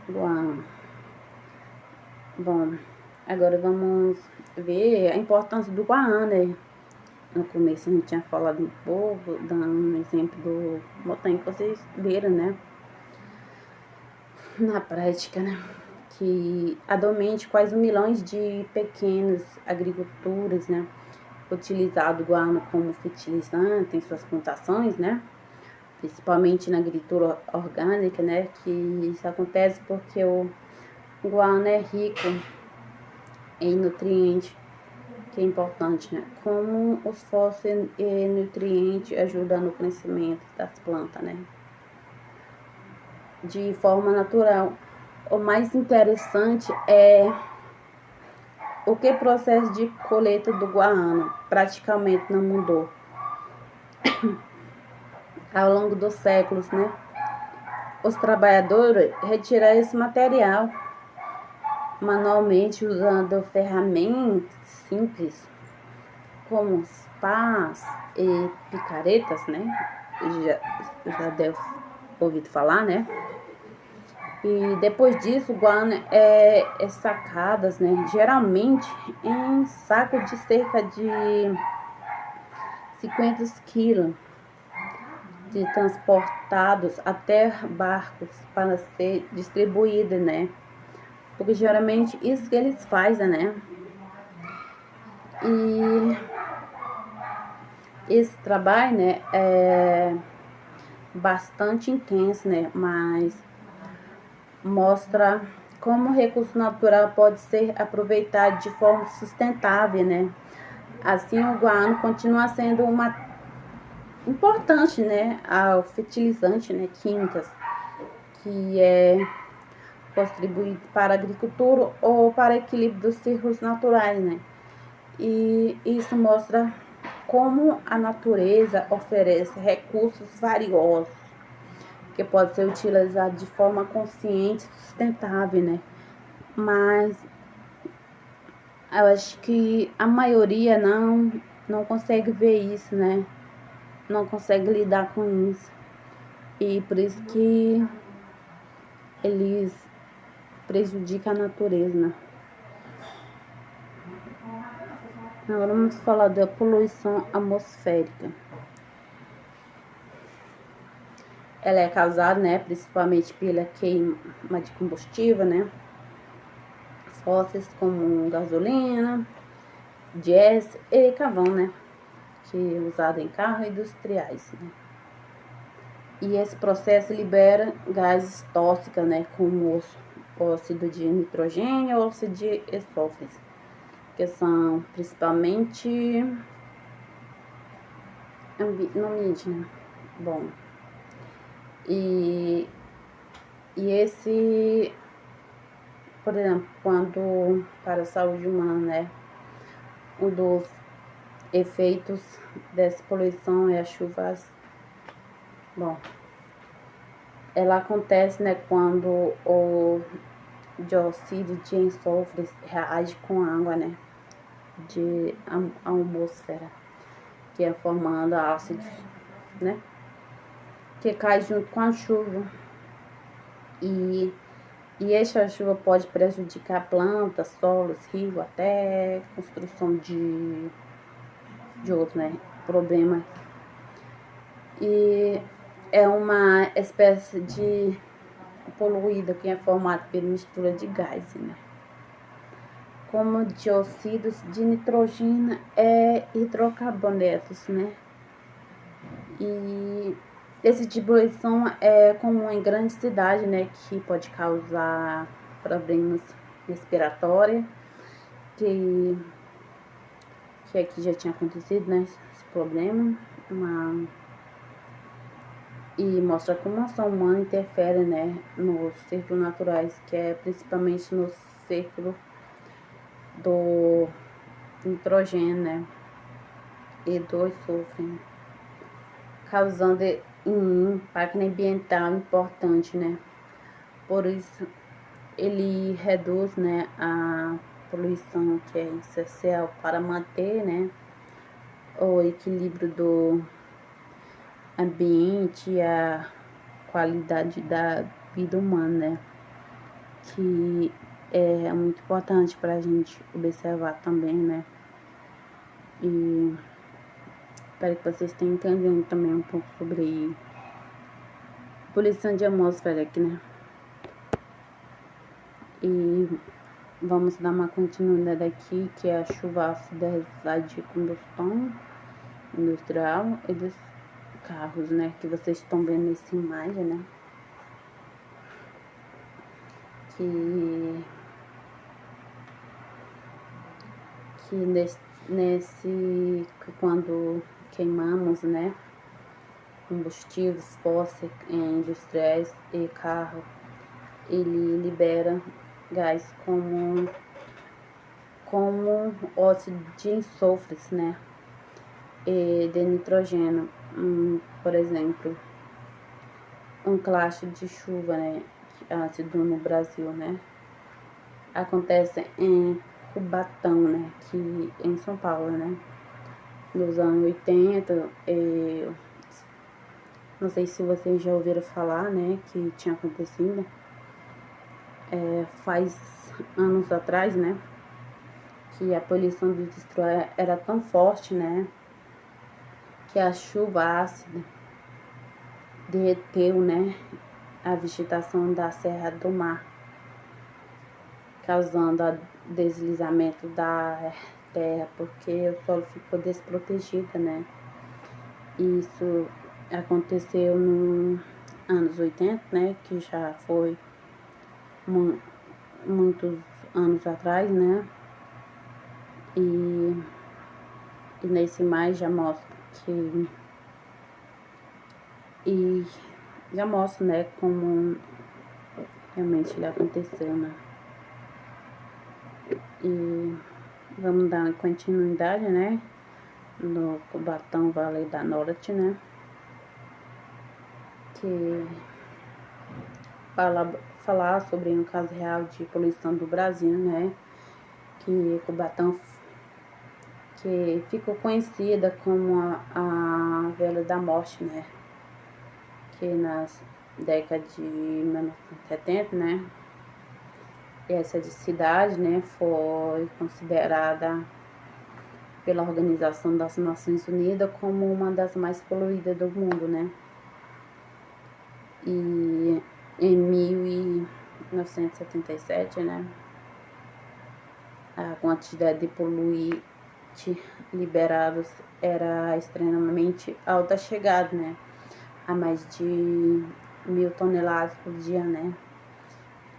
Uau. Bom, agora vamos ver a importância do guano, né? No começo a gente tinha falado um pouco, dando um exemplo do montanha que vocês viram, né? Na prática, né? Que atualmente quase milhões de pequenas agriculturas, né? Utilizado o guano como fertilizante em suas plantações, né? Principalmente na agricultura orgânica, né? Que isso acontece porque o guano é rico em nutrientes, que é importante, né? Como os fósforos e nutrientes ajudam no crescimento das plantas, né? De forma natural. O mais interessante é o que o processo de colheita do guano praticamente não mudou ao longo dos séculos, né? Os trabalhadores retiraram esse material manualmente usando ferramentas simples como pás e picaretas, né? Já deu ouvido falar, né? E depois disso, o guano é sacadas, né? Geralmente em saco de cerca de 50 quilos, de transportados até barcos para ser distribuído, né? Porque geralmente isso que eles fazem, né? E esse trabalho, né, é bastante intenso, né? Mas mostra como o recurso natural pode ser aproveitado de forma sustentável, né? Assim, o guano continua sendo uma importante, né, ao fertilizante, né, químicas, que é contribuído para a agricultura ou para o equilíbrio dos ciclos naturais, né? E isso mostra como a natureza oferece recursos valiosos que podem ser utilizados de forma consciente e sustentável, né? Mas eu acho que a maioria não consegue ver isso, né? Não consegue lidar com isso. E por isso que eles prejudicam a natureza, né? Agora vamos falar da poluição atmosférica. Ela é causada, né, principalmente pela queima de combustível, né? Fósseis como gasolina, diesel e carvão, né? Que é usado em carros industriais, né? E esse processo libera gases tóxicos, né? Como óxido de nitrogênio e óxido de enxofre, que são principalmente no ambiente, né? Bom, e esse, por exemplo, quando para a saúde humana, né? Um dos efeitos dessa poluição é a chuva. Bom, ela acontece, né, quando o dióxido de enxofre reage com a água, né, de a atmosfera, que é formando ácidos, né, que cai junto com a chuva. E essa chuva pode prejudicar plantas, solos, rios, até construção de outro, né, problema. E é uma espécie de poluída que é formado por mistura de gás, né? Como dióxidos de nitrogênio e hidrocarbonetos, né? E esse tipo de poluição é comum em grandes cidades, né? Que pode causar problemas respiratórios, que aqui já tinha acontecido, né? Esse problema. E mostra como a ação humana interfere, né, nos ciclos naturais, que é principalmente no ciclo do nitrogênio, né, e do enxofre, né, causando um impacto ambiental importante, né. Por isso, ele reduz, né, a poluição, que é essencial para manter, né, o equilíbrio do ambiente e a qualidade da vida humana, né, que é muito importante para a gente observar também, né? E espero que vocês tenham entendido também um pouco sobre poluição de atmosfera aqui, né? E vamos dar uma continuidade aqui, que é a chuva ácida resultado de combustão industrial e dos carros, né? Que vocês estão vendo nessa imagem, né? Que quando queimamos, né, combustíveis fósseis industriais e carro, ele libera gás como óxido de enxofre, né, e de nitrogênio. Por exemplo, um classe de chuva, né, ácido no Brasil, né, acontece em Cubatão, né, que em São Paulo, né, nos anos 80 e Não sei se vocês já ouviram falar, né, que tinha acontecido faz anos atrás, né, que a poluição do Destroyer era tão forte, né, que a chuva ácida derreteu, né, a vegetação da Serra do Mar, causando o deslizamento da terra, porque o solo ficou desprotegido, né. Isso aconteceu nos anos 80, né, que já foi muitos anos atrás, né, e nesse mais já mostra que, já mostra, né, como realmente ele aconteceu, né, e vamos dar continuidade, né, no Cubatão Vale da Norte, né, que falar sobre um caso real de poluição do Brasil, né, que Cubatão, que ficou conhecida como a Vila da Morte, né, que nas décadas de 1970, né, essa cidade, né, foi considerada pela Organização das Nações Unidas como uma das mais poluídas do mundo, né, e em 1977, né, a quantidade de poluente liberados era extremamente alta, chegada, né, a mais de 1.000 toneladas por dia, né,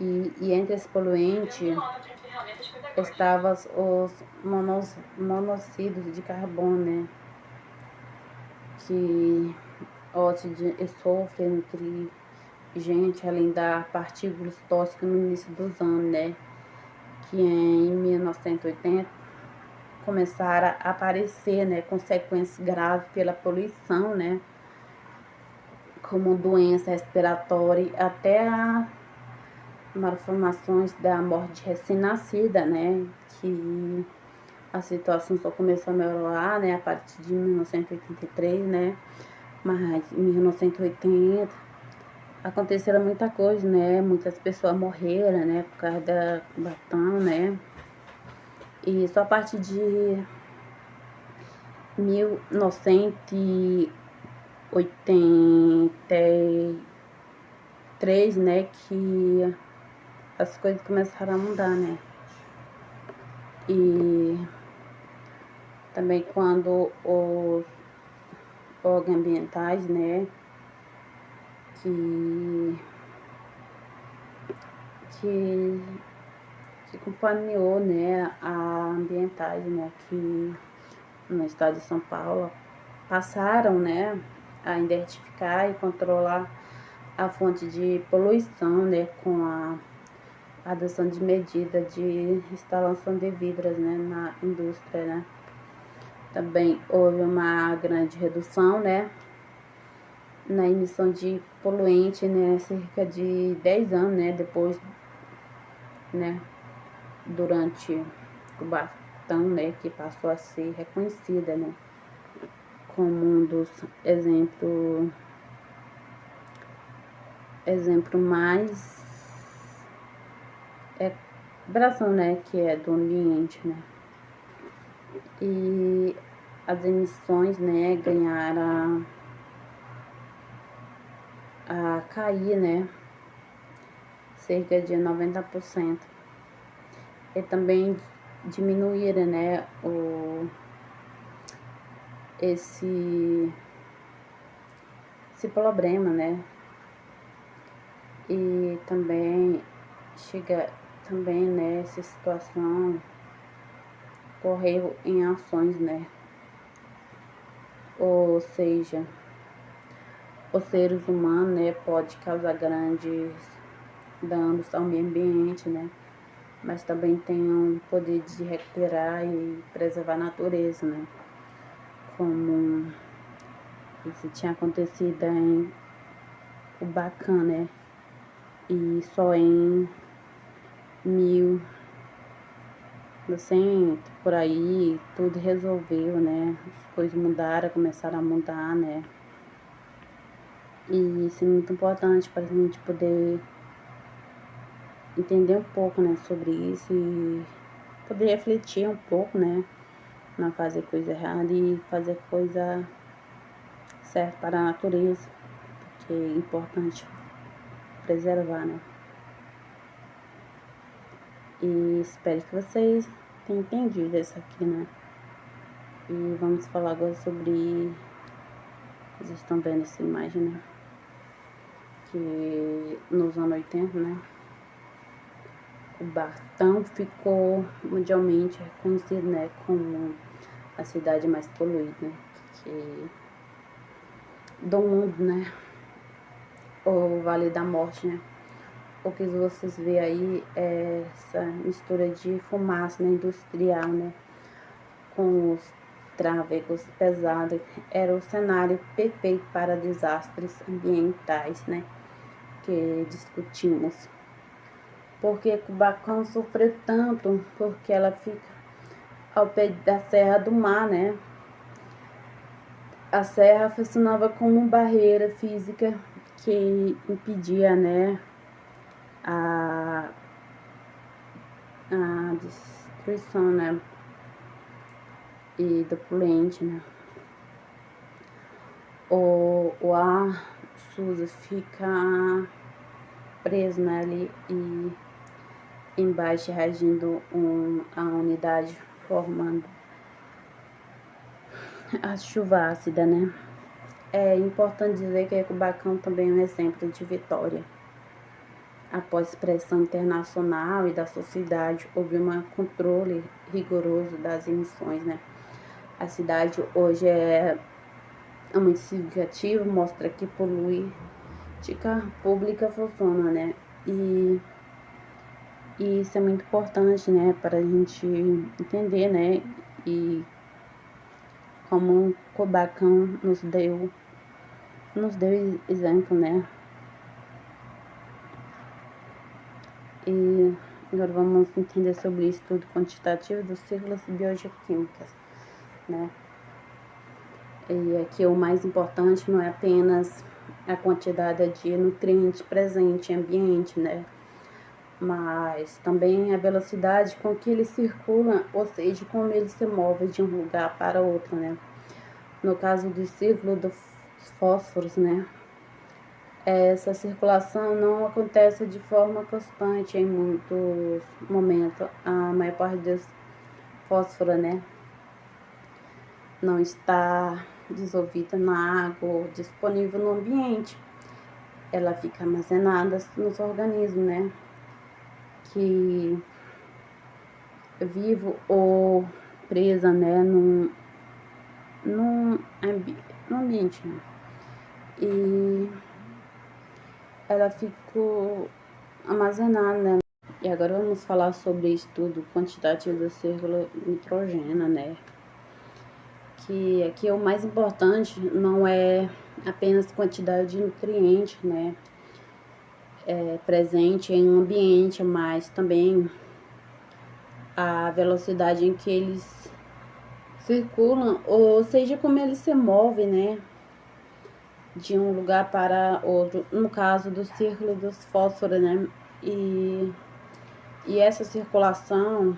e entre esses poluentes estavam os monóxidos de carbono, né, que óxido de enxofre, nutriente, além das partículas tóxicas no início dos anos, né, que em 1980 começaram a aparecer, né, consequências graves pela poluição, né, como doença respiratória, até a malformações da morte recém-nascida, né, que a situação só começou a melhorar, né, a partir de 1983, né, mas em 1980 aconteceram muita coisa, né, muitas pessoas morreram, né, por causa da Cubatão, né, e só a partir de 1983, né, que as coisas começaram a mudar, né, e também quando os órgãos ambientais, né, que acompanhou, né, a ambientais, né, que no estado de São Paulo passaram, né, a identificar e controlar a fonte de poluição, né, com a adoção de medidas de instalação de vidros, né, na indústria, né. Também houve uma grande redução, né, na emissão de poluente, né, cerca de 10 anos, né, depois, né, durante o Batão, né, que passou a ser reconhecida, né, como um dos exemplo mais Brasil, né, que é do ambiente, né, e as emissões, né, ganharam a cair, né, cerca de 90%. E também diminuíram, né, esse problema, né, e também né, essa situação ocorreu em ações, né, ou seja, os seres humanos, né, pode causar grandes danos ao meio ambiente, né, mas também tem um poder de recuperar e preservar a natureza, né, como isso tinha acontecido em Cubatão, né, e só em 1900, por aí, tudo resolveu, né, as coisas mudaram, começaram a mudar, né. E isso é muito importante para a gente poder entender um pouco, né, sobre isso e poder refletir um pouco, né, não fazer coisa errada e fazer coisa certa para a natureza, porque é importante preservar, né. E espero que vocês tenham entendido isso aqui, né. E vamos falar agora sobre, vocês estão vendo essa imagem, né, que nos anos 80, né, o Bartão ficou mundialmente reconhecido, né, como a cidade mais poluída, né, do mundo, né, o Vale da Morte, né. O que vocês vê aí é essa mistura de fumaça, né, industrial, né, com os tráfegos pesados. Era o cenário perfeito para desastres ambientais, né, que discutimos. Porque Cubacão sofreu tanto, porque ela fica ao pé da Serra do Mar, né. A serra funcionava como barreira física que impedia, né, a destruição, né, e do poluente, né. O ar sujo fica preso, né, ali e embaixo reagindo a umidade formando a chuva ácida, né. É importante dizer que Cubacão também é um exemplo de vitória. Após pressão internacional e da sociedade, houve um controle rigoroso das emissões, né. A cidade hoje é muito significativa, mostra que política pública funciona, né. E isso é muito importante, né, para a gente entender, né, e como Cubacão nos deu exemplo, né. E agora vamos entender sobre o estudo quantitativo dos ciclos biogeoquímicos, né. E aqui o mais importante não é apenas a quantidade de nutrientes presente em ambiente, né, mas também a velocidade com que ele circula, ou seja, como ele se move de um lugar para outro, né. No caso do ciclo dos fósforos, né, essa circulação não acontece de forma constante em muitos momentos. A maior parte dos fósforos, né, não está dissolvida na água ou disponível no ambiente. Ela fica armazenada nos organismos, né, que vivo ou presa, né, no ambiente, né. E ela ficou armazenada, né. E agora vamos falar sobre estudo quantitativo do círculo nitrogênio, né. Que aqui o mais importante não é apenas quantidade de nutrientes, né, presente em um ambiente, mas também a velocidade em que eles circulam, ou seja, como eles se movem, né, de um lugar para outro, no caso do círculo dos fósforos, né, e essa circulação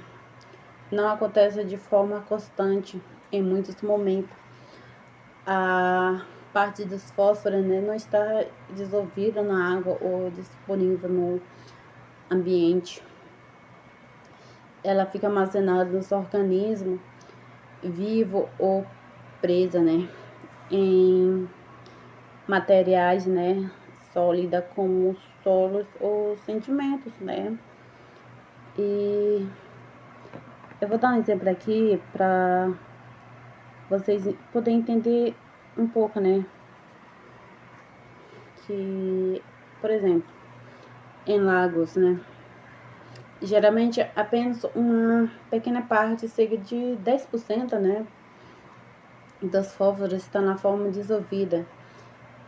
não acontece de forma constante em muitos momentos. A parte dos fósforos, né, não está dissolvida na água ou disponível no ambiente. Ela fica armazenada nos organismos, vivo ou presa, né, em materiais, né, sólida como solos ou sedimentos, né. E eu vou dar um exemplo aqui para vocês poderem entender um pouco, né, que, por exemplo, em lagos, né, geralmente apenas uma pequena parte, cerca de 10%, né, dos fósforos está na forma dissolvida.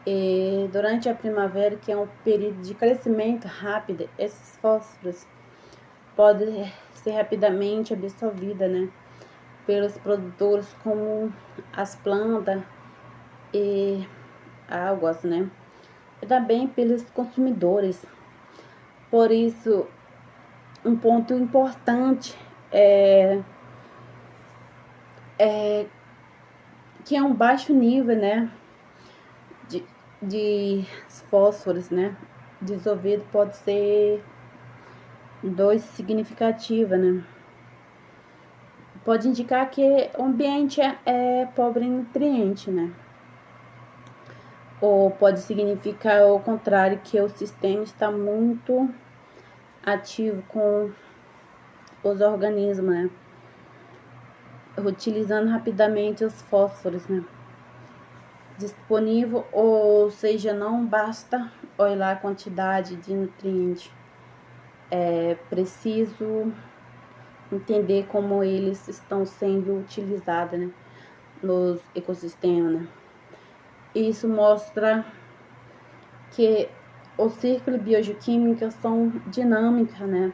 E durante a primavera, que é um período de crescimento rápido, esses fósforos podem ser rapidamente absorvidos, né, pelos produtores como as plantas e águas, né. e também pelos consumidores. Por isso, um ponto importante é que é um baixo nível, né, de, de fósforos, né, dissolvido pode ser dose significativa, né. Pode indicar que o ambiente é pobre em nutrientes, né. Ou pode significar o contrário, que o sistema está muito ativo com os organismos, né, utilizando rapidamente os fósforos, né, disponível, ou seja, não basta olhar a quantidade de nutrientes, é preciso entender como eles estão sendo utilizados, né, nos ecossistemas, né. Isso mostra que os círculos biogeoquímicos são dinâmicos, né,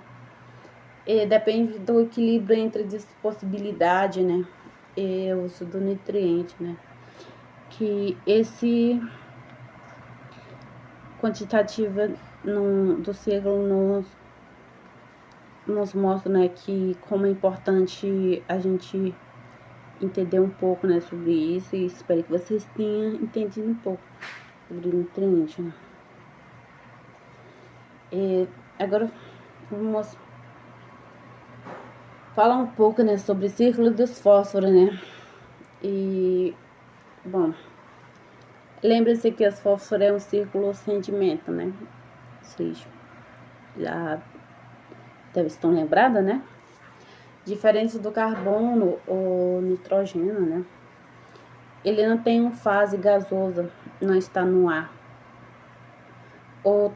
e depende do equilíbrio entre disponibilidade, né, e o uso do nutriente, né, que esse quantitativa do círculo nos mostra, né, que como é importante a gente entender um pouco, né, sobre isso, e espero que vocês tenham entendido um pouco sobre o nutriente, né. E agora vamos falar um pouco, né, sobre o círculo dos fósforos, né. E, bom, lembre-se que os fósforos é um círculo sem sedimento, né. Vocês já estão lembradas, né? Diferente do carbono ou nitrogênio, né? Ele não tem uma fase gasosa, não está no ar. Ou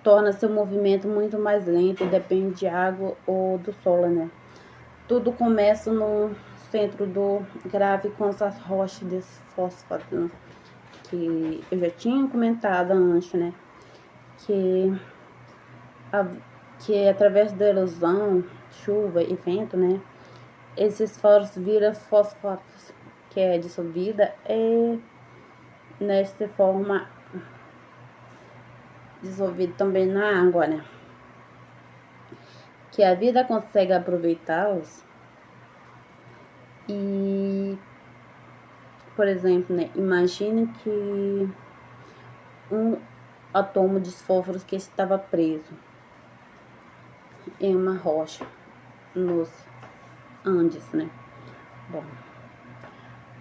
torna seu movimento muito mais lento, depende de água ou do solo, né? Tudo começa no centro do grave com essas rochas de fósforo, né? Que eu já tinha comentado antes, né? Que através da erosão, chuva e vento, né? Esses fósforos viram fosfatos, que é dissolvida, e nesta forma dissolvido também na água, né? Que a vida consegue aproveitá-los e, por exemplo, né? Imagine que um átomo de fósforo que estava preso em uma rocha nos Andes, né? Bom,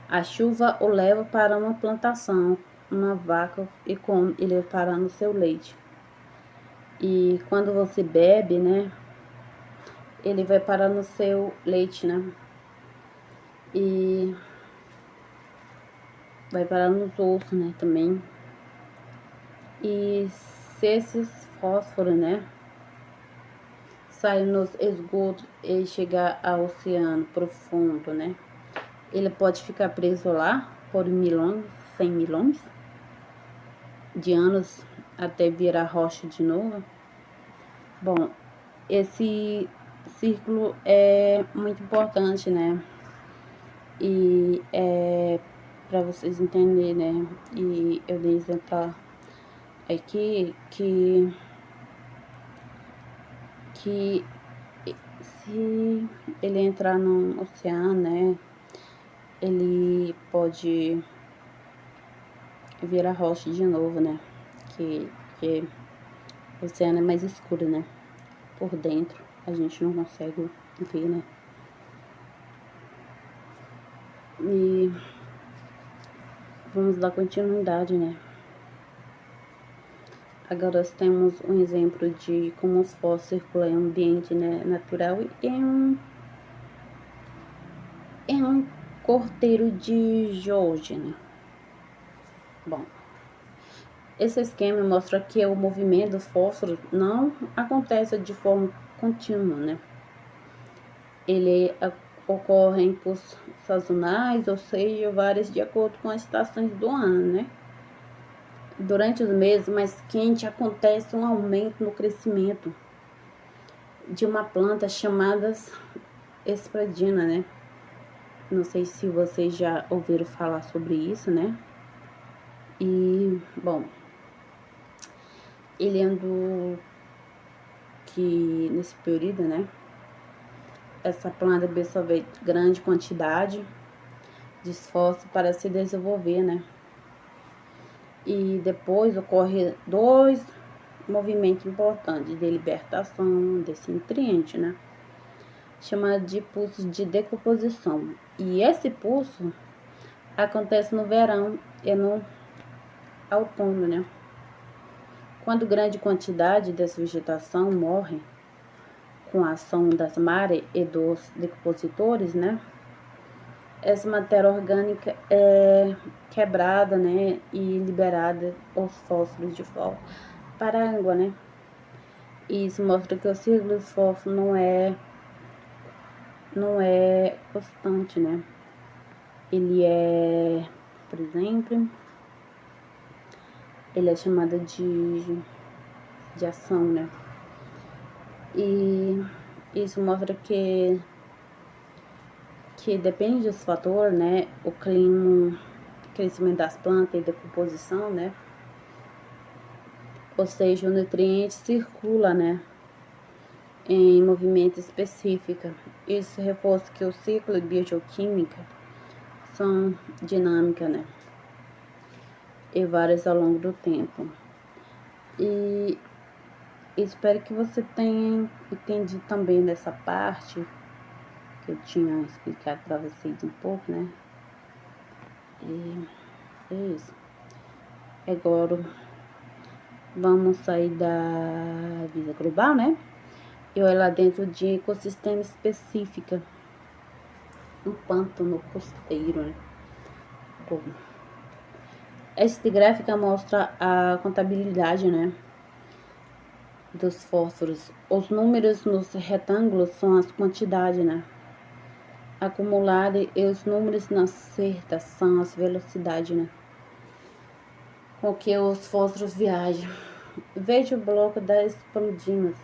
a chuva o leva para uma plantação, uma vaca, e come ele para no seu leite. E quando você bebe, né, ele vai parar no seu leite, né? E vai parar nos ossos, né, também. E se esses fósforos, né, saem nos esgotos e chegar ao oceano profundo, né, ele pode ficar preso lá por milhões, 100 milhões de anos até virar rocha de novo. Bom, esse círculo é muito importante, né? E é para vocês entenderem, né? E eu dei exemplo aqui que se ele entrar no oceano, né? Ele pode virar rocha de novo, né? Que o oceano é mais escuro, né? Por dentro a gente não consegue ver, né? E vamos dar continuidade, né? Agora nós temos um exemplo de como os fósforos circulam em um ambiente, né, natural e em um corteiro de Georgia, né? Bom, esse esquema mostra que o movimento do fósforo não acontece de forma contínua, né? Ele ocorre em pulsos sazonais, ou seja, vários de acordo com as estações do ano, né? Durante os meses mais quentes acontece um aumento no crescimento de uma planta chamada espradina, né? Não sei se vocês já ouviram falar sobre isso, né? E, bom, ele é um do que nesse período, né, essa planta absorve grande quantidade de fósforo para se desenvolver, né? E depois ocorre dois movimentos importantes de libertação desse nutriente, né? Chamado de pulso de decomposição. E esse pulso acontece no verão e no outono, né? Quando grande quantidade dessa vegetação morre com a ação das mares e dos decompositores, né? Essa matéria orgânica é quebrada, né, e liberada os fósforos de volta para a água, né? E isso mostra que o ciclo de fósforo não é constante, né? Ele é, por exemplo, ele é chamado de ação, né? E isso mostra que depende dos fatores, né? O clima, crescimento das plantas e decomposição, né? Ou seja, o nutriente circula, né, em movimento específico. Isso reforça que o ciclo de biogeoquímica são dinâmicas, né, e várias ao longo do tempo. E espero que você tenha entendido também dessa parte que eu tinha explicado para vocês um pouco, né. E é isso. Agora vamos sair da vida global, né? E olhar lá dentro de ecossistema específica, um pântano costeiro, né? Bom, esta gráfica mostra a contabilidade, né, dos fósforos. Os números nos retângulos são as quantidades, né, acumuladas, e os números nas cerdas são as velocidades, né, com que os fósforos viajam. Veja o bloco das Espondinas.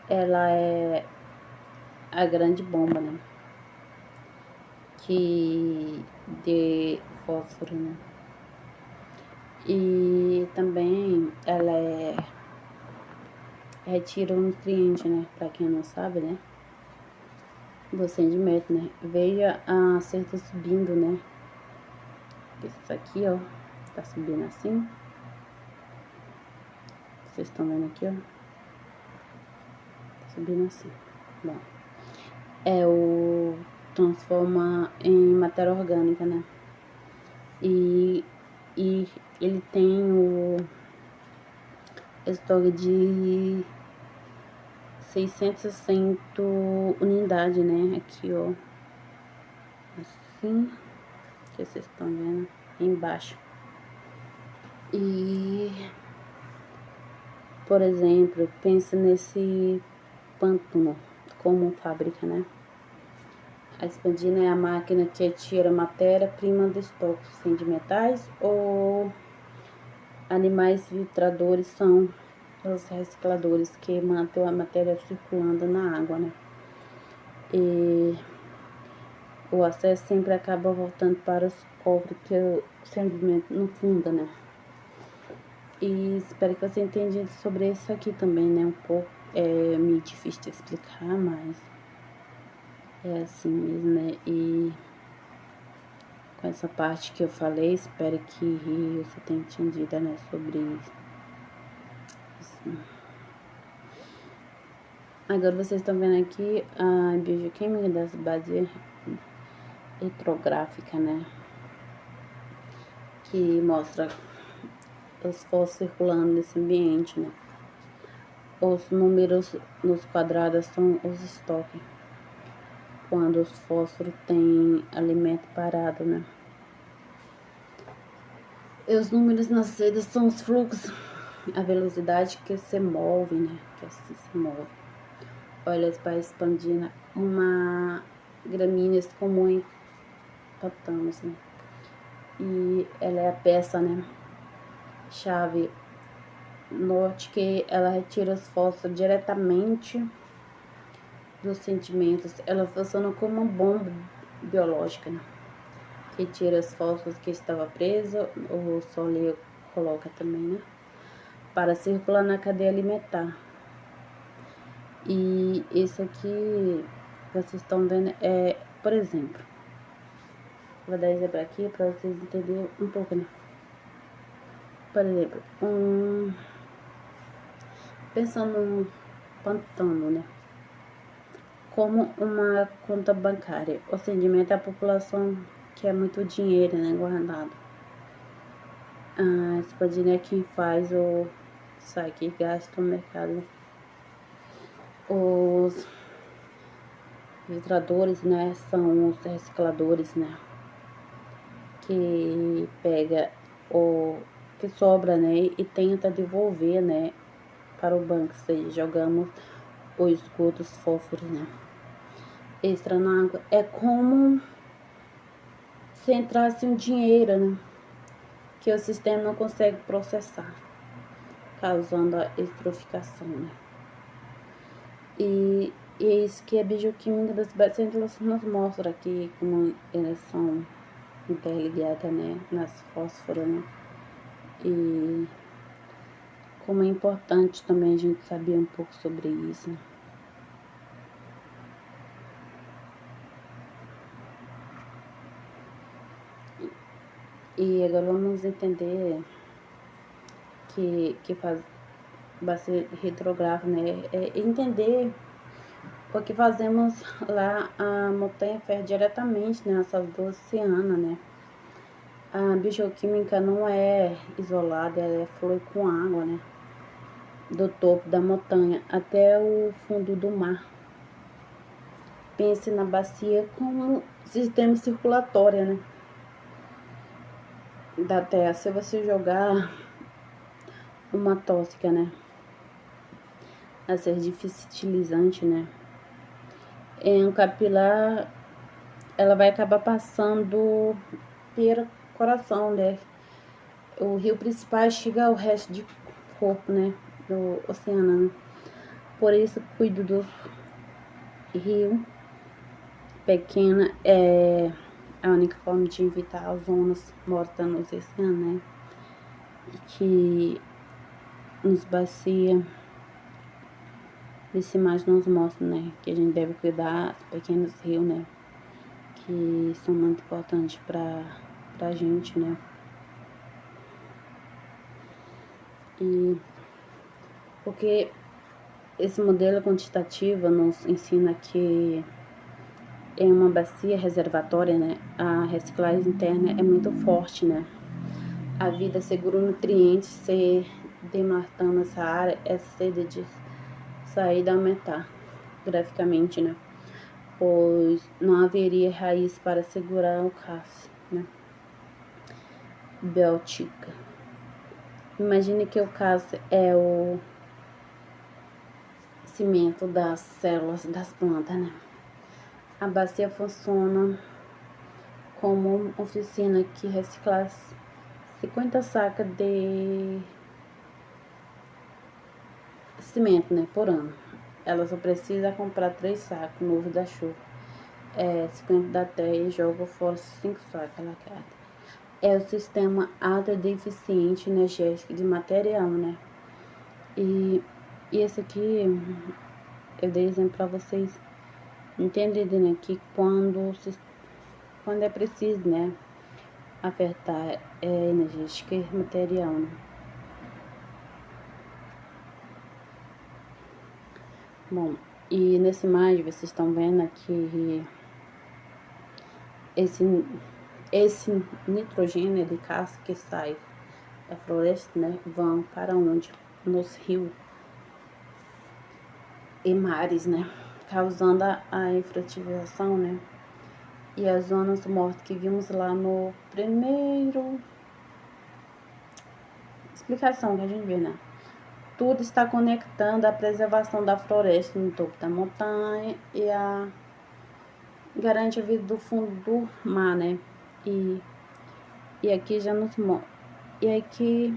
Ela é a grande bomba, né, que de fósforo, né. E também ela retira o nutriente, né? Pra quem não sabe, né? Do sedimento, né? Veja a cerca subindo, né? Isso aqui, ó, tá subindo assim. Vocês estão vendo aqui, ó. Tá subindo assim. Bom, transforma em matéria orgânica, né? E ele tem o estoque de 660 unidades, né? Aqui, ó. Assim, que vocês estão vendo embaixo. E, por exemplo, pensa nesse pântano como fábrica, né? A expandina é a máquina que tira matéria-prima do estoque, de metais, ou animais filtradores são os recicladores que mantêm a matéria circulando na água, né? E o acesso sempre acaba voltando para os cofres que o sedimento no fundo, né? E espero que você tenha entendido sobre isso aqui também, né? Um pouco é meio difícil de explicar, mas é assim mesmo, né? E com essa parte que eu falei, espero que você tenha entendido, né? Sobre isso. Agora vocês estão vendo aqui a biogeoquímica das bases hidrográficas, né? Que mostra os fósforos circulando nesse ambiente, né? Os números nos quadrados são os estoques, quando os fósforos têm alimento parado, né? E os números nas sedas são os fluxos, a velocidade que se move, né? Que assim se move. Olha, para expandir, né? Uma gramínea comum em patamos, né? E ela é a peça, né? Chave. Note que ela retira os fósforos diretamente dos sedimentos. Ela funciona como uma bomba biológica, né? Que tira os fósforos que estava preso. O Solé coloca também, né? para circular na cadeia alimentar. E esse aqui, vocês estão vendo, por exemplo, vou dar exemplo aqui para vocês entenderem um pouco, né? Por exemplo, pensando num pantano, né? Como uma conta bancária, o segmento é a população que é muito dinheiro, né, guardado. Esse dinheiro é quem faz o saque e gasta no mercado. Os registradores, né, são os recicladores, né, que pega o que sobra, né, e tenta devolver, né, para o banco, ou seja, jogamos o esgoto, os fósforos, né, extra na água. É como se entrasse um dinheiro, né, que o sistema não consegue processar, causando a eutroficação, né. E é isso que a bioquímica das bactérias nos mostra aqui, como elas são interligadas, né, nas fósforas, né, e como é importante também a gente saber um pouco sobre isso. E agora vamos entender que faz base retrográfico, né, entender porque fazemos lá a montanha ferro diretamente, né, essas duas oceanas, né. A bioquímica não é isolada, ela flui com água, né, do topo da montanha até o fundo do mar. Pense na bacia como sistema circulatório, né, da terra. Se você jogar uma tóxica, né, a ser dificultizante, né, em um capilar, ela vai acabar passando pelo coração, né. O rio principal chega ao resto de corpo, né, do oceano, né. Por isso, cuido do rio pequena é a única forma de evitar as zonas mortas nos oceanos, né, que nos bacia. Essa imagem nos mostra, né, que a gente deve cuidar dos pequenos rios, né, que são muito importantes pra gente, né. E porque esse modelo quantitativo nos ensina que em uma bacia reservatória, né, a reciclagem interna é muito forte, né. A vida segura nutrientes, se demarcando essa área, essa sede de saída aumentar graficamente, né, pois não haveria raiz para segurar o cálice, né. Biótica. Imagine que o cálice é o cimento das células das plantas, né. A bacia funciona como uma oficina que recicla 50 sacas de cimento, né, por ano. Ela só precisa comprar 3 sacos novos da chuva. 50 da terra e joga fora 5 sacos lacrados. É o sistema alta de eficiente energético de material, né? E esse aqui eu dei exemplo para vocês entenderem, né, que quando é preciso, né, afetar energética e material, né? Bom, e nessa imagem vocês estão vendo aqui esse nitrogênio de casca que sai da floresta, né, vão para onde? Nos rios e mares, né, causando a eutrofização, né, e as zonas mortas que vimos lá no primeiro explicação que a gente vê, né. Tudo está conectando a preservação da floresta no topo da montanha e garante a vida do fundo do mar, né, e aqui já nos mostra, e aqui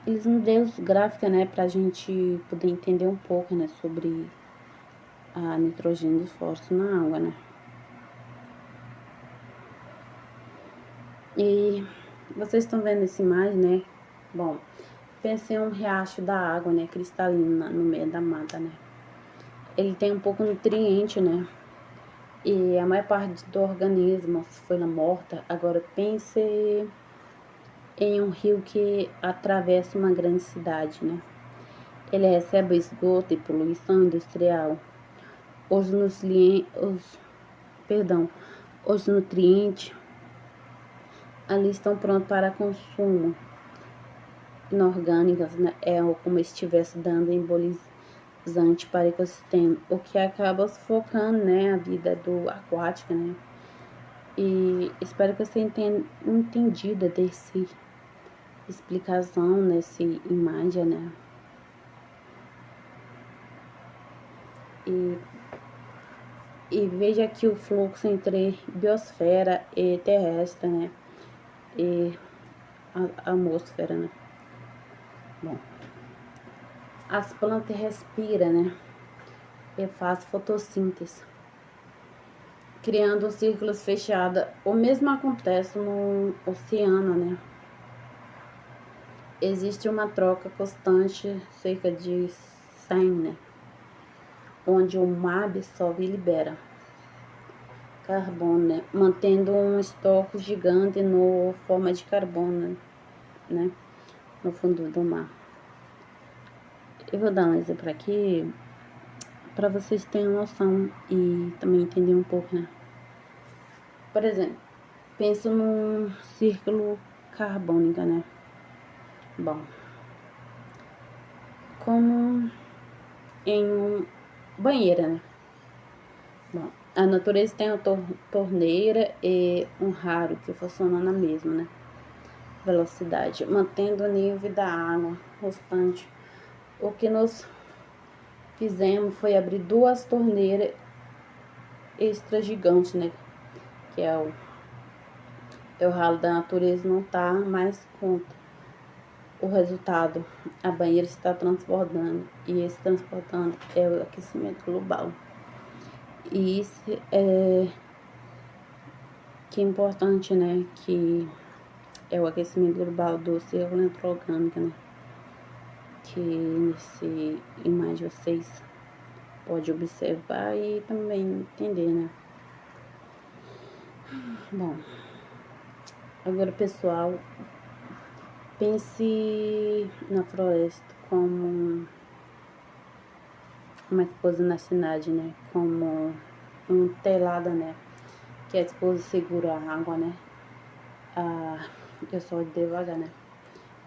eles nos dão os gráficos, né, pra gente poder entender um pouco, né, sobre a nitrogênio e fósforo na água, né. E vocês estão vendo essa imagem, né? Bom, pense em um riacho da água, né, cristalina no meio da mata, né. Ele tem um pouco nutriente, né, e a maior parte do organismo foi morta. Agora pense em um rio que atravessa uma grande cidade, né. Ele recebe esgoto e poluição industrial. Os os nutrientes ali estão prontos para consumo inorgânicas, né? É como se estivesse dando embolizante para o ecossistema, o que acaba sufocando, né, a vida do aquática, né? E espero que você tenha entendido desse explicação nesse imagem, né? E, e veja aqui o fluxo entre biosfera e terrestre, né? E a atmosfera, né? Bom, as plantas respiram, né? E faz fotossíntese, criando círculos fechados. O mesmo acontece no oceano, né? Existe uma troca constante, cerca de 100, né? Onde o mar absorve e libera carbono, né? Mantendo um estoque gigante no forma de carbono, né? No fundo do mar. Eu vou dar um exemplo aqui para vocês terem noção e também entender um pouco, né? Por exemplo, pensa num círculo carbônico, né? Bom, como em um banheira, né? Bom, a natureza tem uma torneira e um raro que funciona na mesma, né? Velocidade, mantendo o nível da água constante. O que nós fizemos foi abrir duas torneiras extra gigantes, né? Que é o ralo da natureza, não tá mais conta. O resultado, a banheira está transbordando, e esse transbordando é o aquecimento global. E isso que é importante, né? Que é o aquecimento global do círculo eletroorgânico, né? Que nesse imagem vocês podem observar e também entender, né? Bom, agora pessoal, pense na floresta como uma esposa na cidade, né? Como um telado, né? Que a esposa segura a água, né? Eu só devagar, né?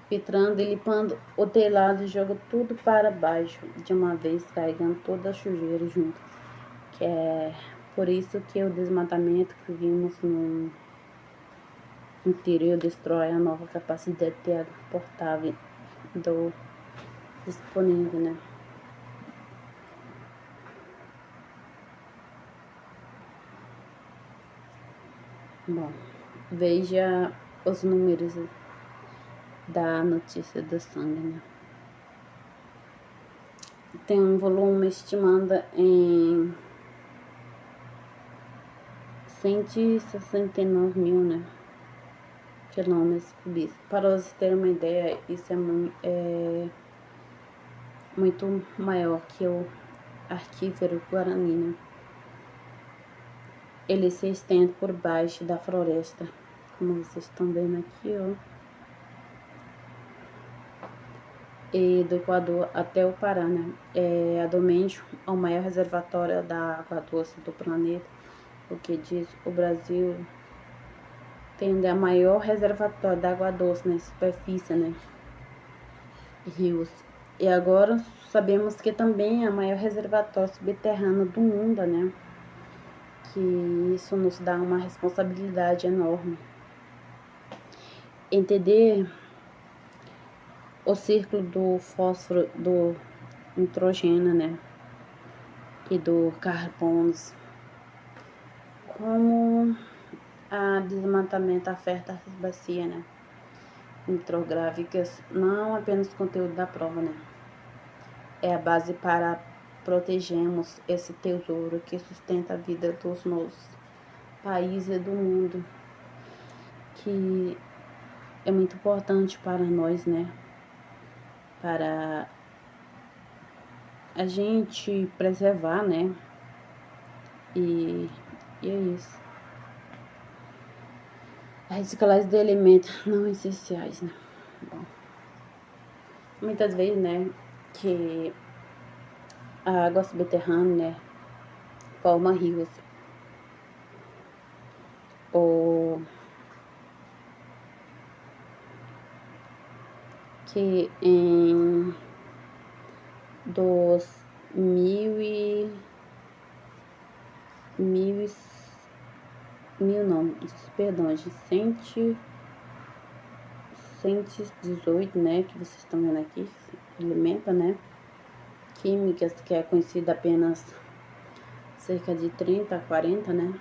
Filtrando e limpando o telado e joga tudo para baixo de uma vez, carregando toda a sujeira junto. Que é por isso que o desmatamento que vimos no interior destrói a nova capacidade de água portável disponível, né? Bom, veja os números da notícia do sangue, né? Tem um volume estimado em 169 mil, né? Quilômetros cúbicos. Para vocês terem uma ideia, isso é muito maior que o aquífero Guarani, né? Ele se estende por baixo da floresta, como vocês estão vendo aqui, ó. E do Equador até o Pará, né? Atualmente, é o maior reservatório da água doce do planeta. O que diz o Brasil tem a maior reservatório da água doce na superfície, né? Rios. E agora sabemos que também é o maior reservatório subterrâneo do mundo, né? Que isso nos dá uma responsabilidade enorme. Entender o círculo do fósforo, do nitrogênio, né? E do carbono. Como a desmatamento afeta as bacias, né? Nitrográficas, não apenas o conteúdo da prova, né? É a base para protegermos esse tesouro que sustenta a vida dos nossos países e do mundo, que é muito importante para nós, né? para a gente preservar, né? E é isso. A reciclagem de alimentos não essenciais, né? Bom, muitas vezes, né, que a água subterrânea, né, forma rios, ou que em 2000 e mil e mil não, perdão, de 118, né, que vocês estão vendo aqui, alimenta, né, químicas, que é conhecida apenas cerca de 30 a 40, né,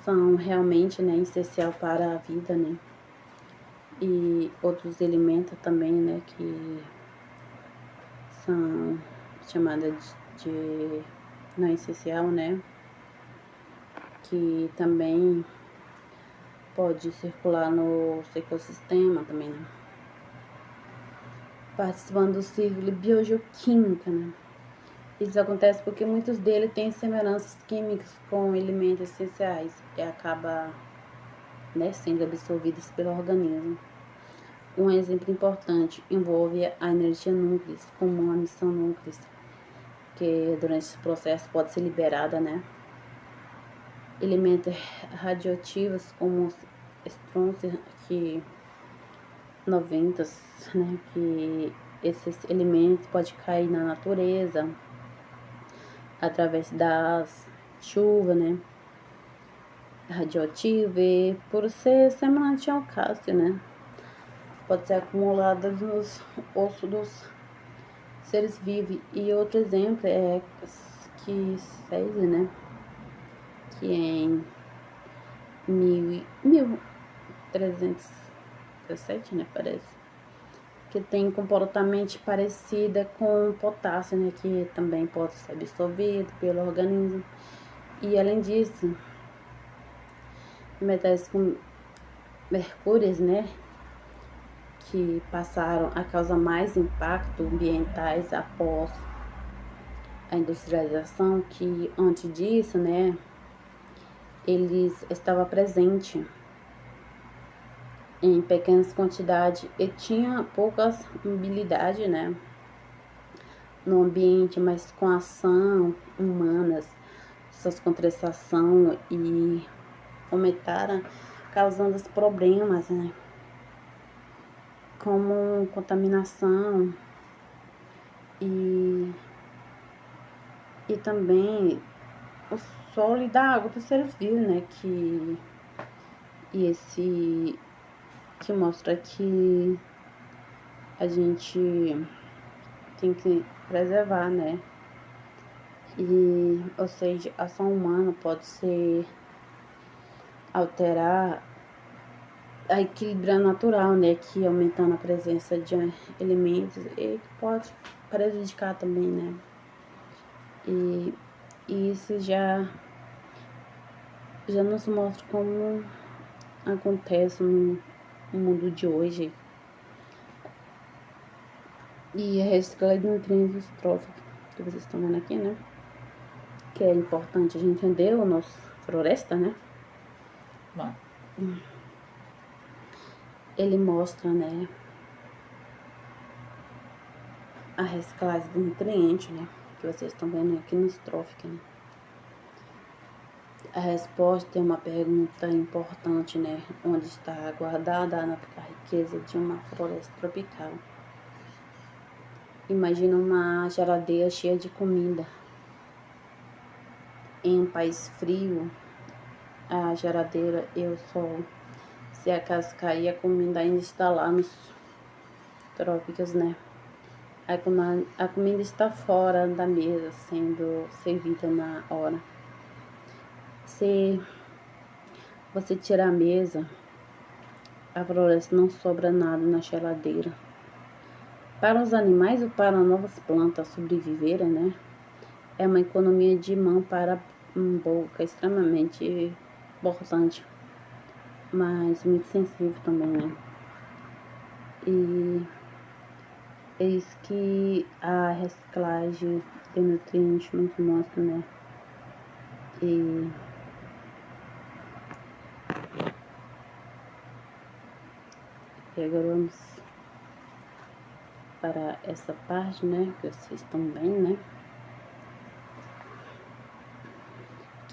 são realmente, né, essencial para a vida, né, e outros alimentos também, né, que são chamadas de não essencial, né, que também pode circular no ecossistema também, né, participando do ciclo biogeoquímica, né. Isso acontece porque muitos deles têm semelhanças químicas com elementos essenciais e acaba, né, sendo absorvidos pelo organismo. Um exemplo importante envolve a energia núclea, como a emissão núclea, que durante esse processo pode ser liberada, né? Elementos radioativos como estrôncio, que 90, né, que esses elementos podem cair na natureza através das chuvas, né, radioativa, e por ser semelhante ao cálcio, né, pode ser acumulada nos ossos dos seres vivos. E outro exemplo é que César, né, que em 1317, né, parece, que tem comportamento parecido com potássio, né, que também pode ser absorvido pelo organismo. E além disso, metais com mercúrios, né, que passaram a causar mais impacto ambientais após a industrialização, que antes disso, né, eles estavam presentes em pequenas quantidades e tinha poucas mobilidade, né, no ambiente, mas com ação humanas, suas concentração e aumentaram, causando os problemas, né, como contaminação e também o solo e da água dos seres vivos, né, que mostra que a gente tem que preservar, né, e, ou seja, a ação humana pode ser alterar a equilíbrio natural, né, que aumentando a presença de elementos e que pode prejudicar também, né, e isso já nos mostra como acontece no mundo de hoje. E a reciclagem de nutrientes tróficos, que vocês estão vendo aqui, né, que é importante a gente entender o nosso floresta, né. Bom, ele mostra, né, a reciclagem de nutrientes, né, que vocês estão vendo aqui nos tróficos, né. A resposta é uma pergunta importante, né, onde está guardada a riqueza de uma floresta tropical. Imagina uma geladeira cheia de comida. Em um país frio, a geladeira e o sol, se a casca e a comida ainda está lá nos trópicos, né? A comida está fora da mesa, sendo servida na hora. Se você tirar a mesa, a floresta não sobra nada na geladeira. Para os animais ou para novas plantas sobreviverem, né? É uma economia de mão para boca extremamente importante, mas muito sensível também, né? E Eis que a reciclagem de nutrientes nos mostra, né? E agora vamos para essa parte, né? Que vocês estão bem, né?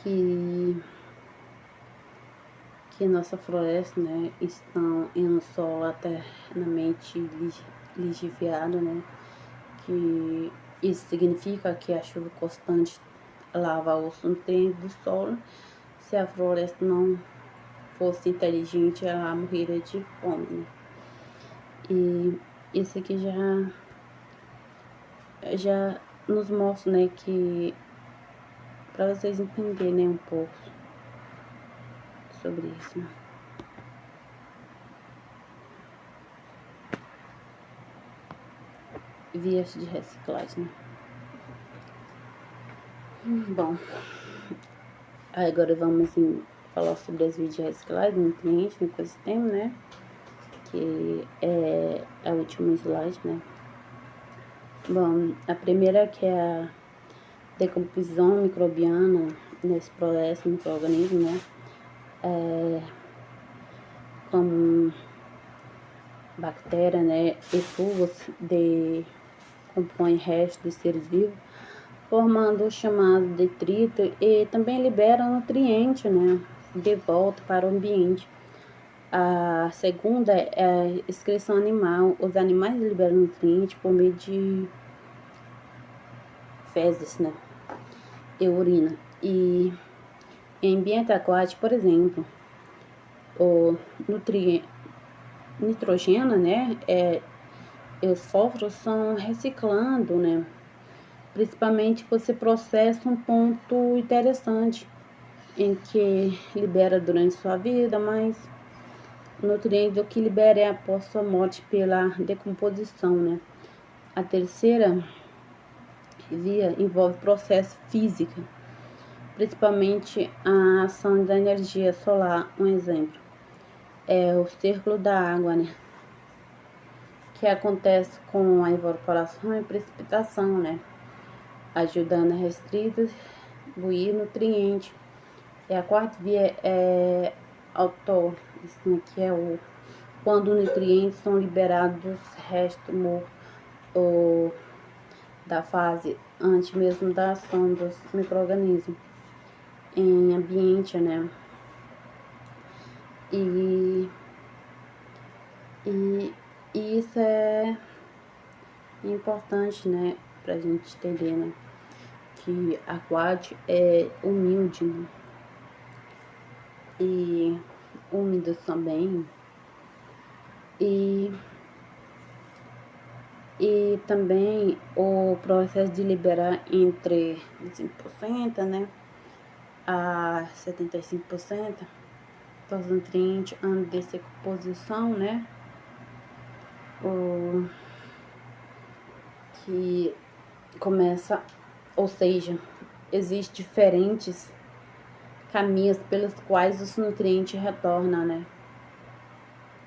Que nossa floresta, né, estão em um solo eternamente lixiviado, né, que isso significa que a chuva constante lava os nutrientes do solo. Se a floresta não fosse inteligente, ela morreria de fome, né? E isso aqui já nos mostra, né, que para vocês entenderem, né, um pouco sobre isso, né? Vias de reciclagem, né? Bom, agora vamos falar sobre as vias de reciclagem, nutrientes no ecossistema, né? Que é a última slide, né? Bom, a primeira que é a decomposição microbiana nesse processo micro-organismo, né? Como bactéria, né? E fungos compõem restos de seres vivos, formando o chamado detrito e também libera nutrientes, né, de volta para o ambiente. A segunda é a excreção animal. Os animais liberam nutrientes por meio de fezes, né, e urina. E em ambiente aquático, por exemplo, o nitrogênio, né, e os fósforos são reciclando, né. Principalmente você processa um ponto interessante em que libera durante sua vida, mas o nutriente que libera é após sua morte pela decomposição, né? A terceira via envolve processo físico, principalmente a ação da energia solar. Um exemplo é o círculo da água, né? Que acontece com a evaporação e precipitação, né? Ajudando a distribuir nutrientes. E a quarta via é autólisis, que é quando os nutrientes são liberados dos restos mortos ou da fase antes mesmo da ação dos micro-organismos em ambiente, né? E isso é importante, né? Pra gente entender, né? Que a Quad é humilde, né? E úmido também. E também o processo de liberar entre 5%, né, a 75% dos nutrientes antes de decomposição, né, que começa, ou seja, existem diferentes caminhos pelos quais os nutrientes retornam, né,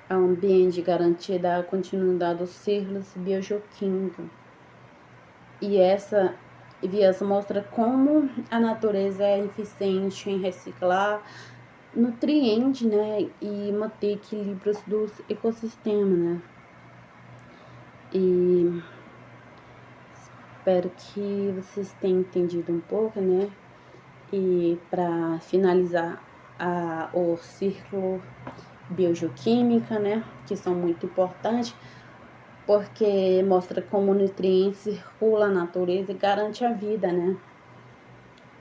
ao ambiente, garantida a continuidade dos ciclos biogeoquímicos. E essa vias mostra como a natureza é eficiente em reciclar nutrientes, né, e manter equilíbrios dos ecossistemas, né. E espero que vocês tenham entendido um pouco, né. E para finalizar, o círculo biogeoquímica, né, que são muito importantes, porque mostra como o nutriente circula na natureza e garante a vida, né.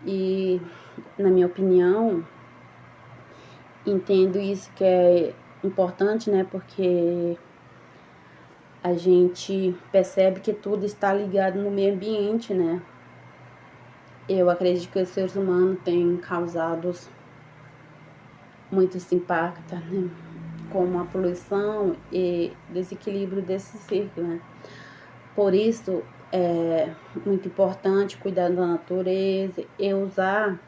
E, na minha opinião, entendo isso que é importante, né, porque a gente percebe que tudo está ligado no meio ambiente, né. Eu acredito que os seres humanos têm causado muitos impactos, né, como a poluição e desequilíbrio desse ciclo, né. Por isso, é muito importante cuidar da natureza e usar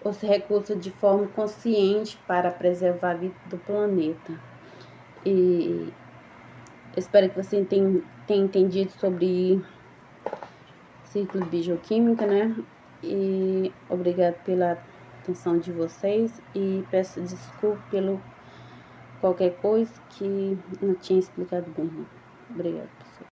os recursos de forma consciente para preservar a vida do planeta. E espero que você tenha entendido sobre ciclo de bioquímica, né? E obrigado pela atenção de vocês e peço desculpa pelo qualquer coisa que não tinha explicado bem, né? Obrigada, pessoal.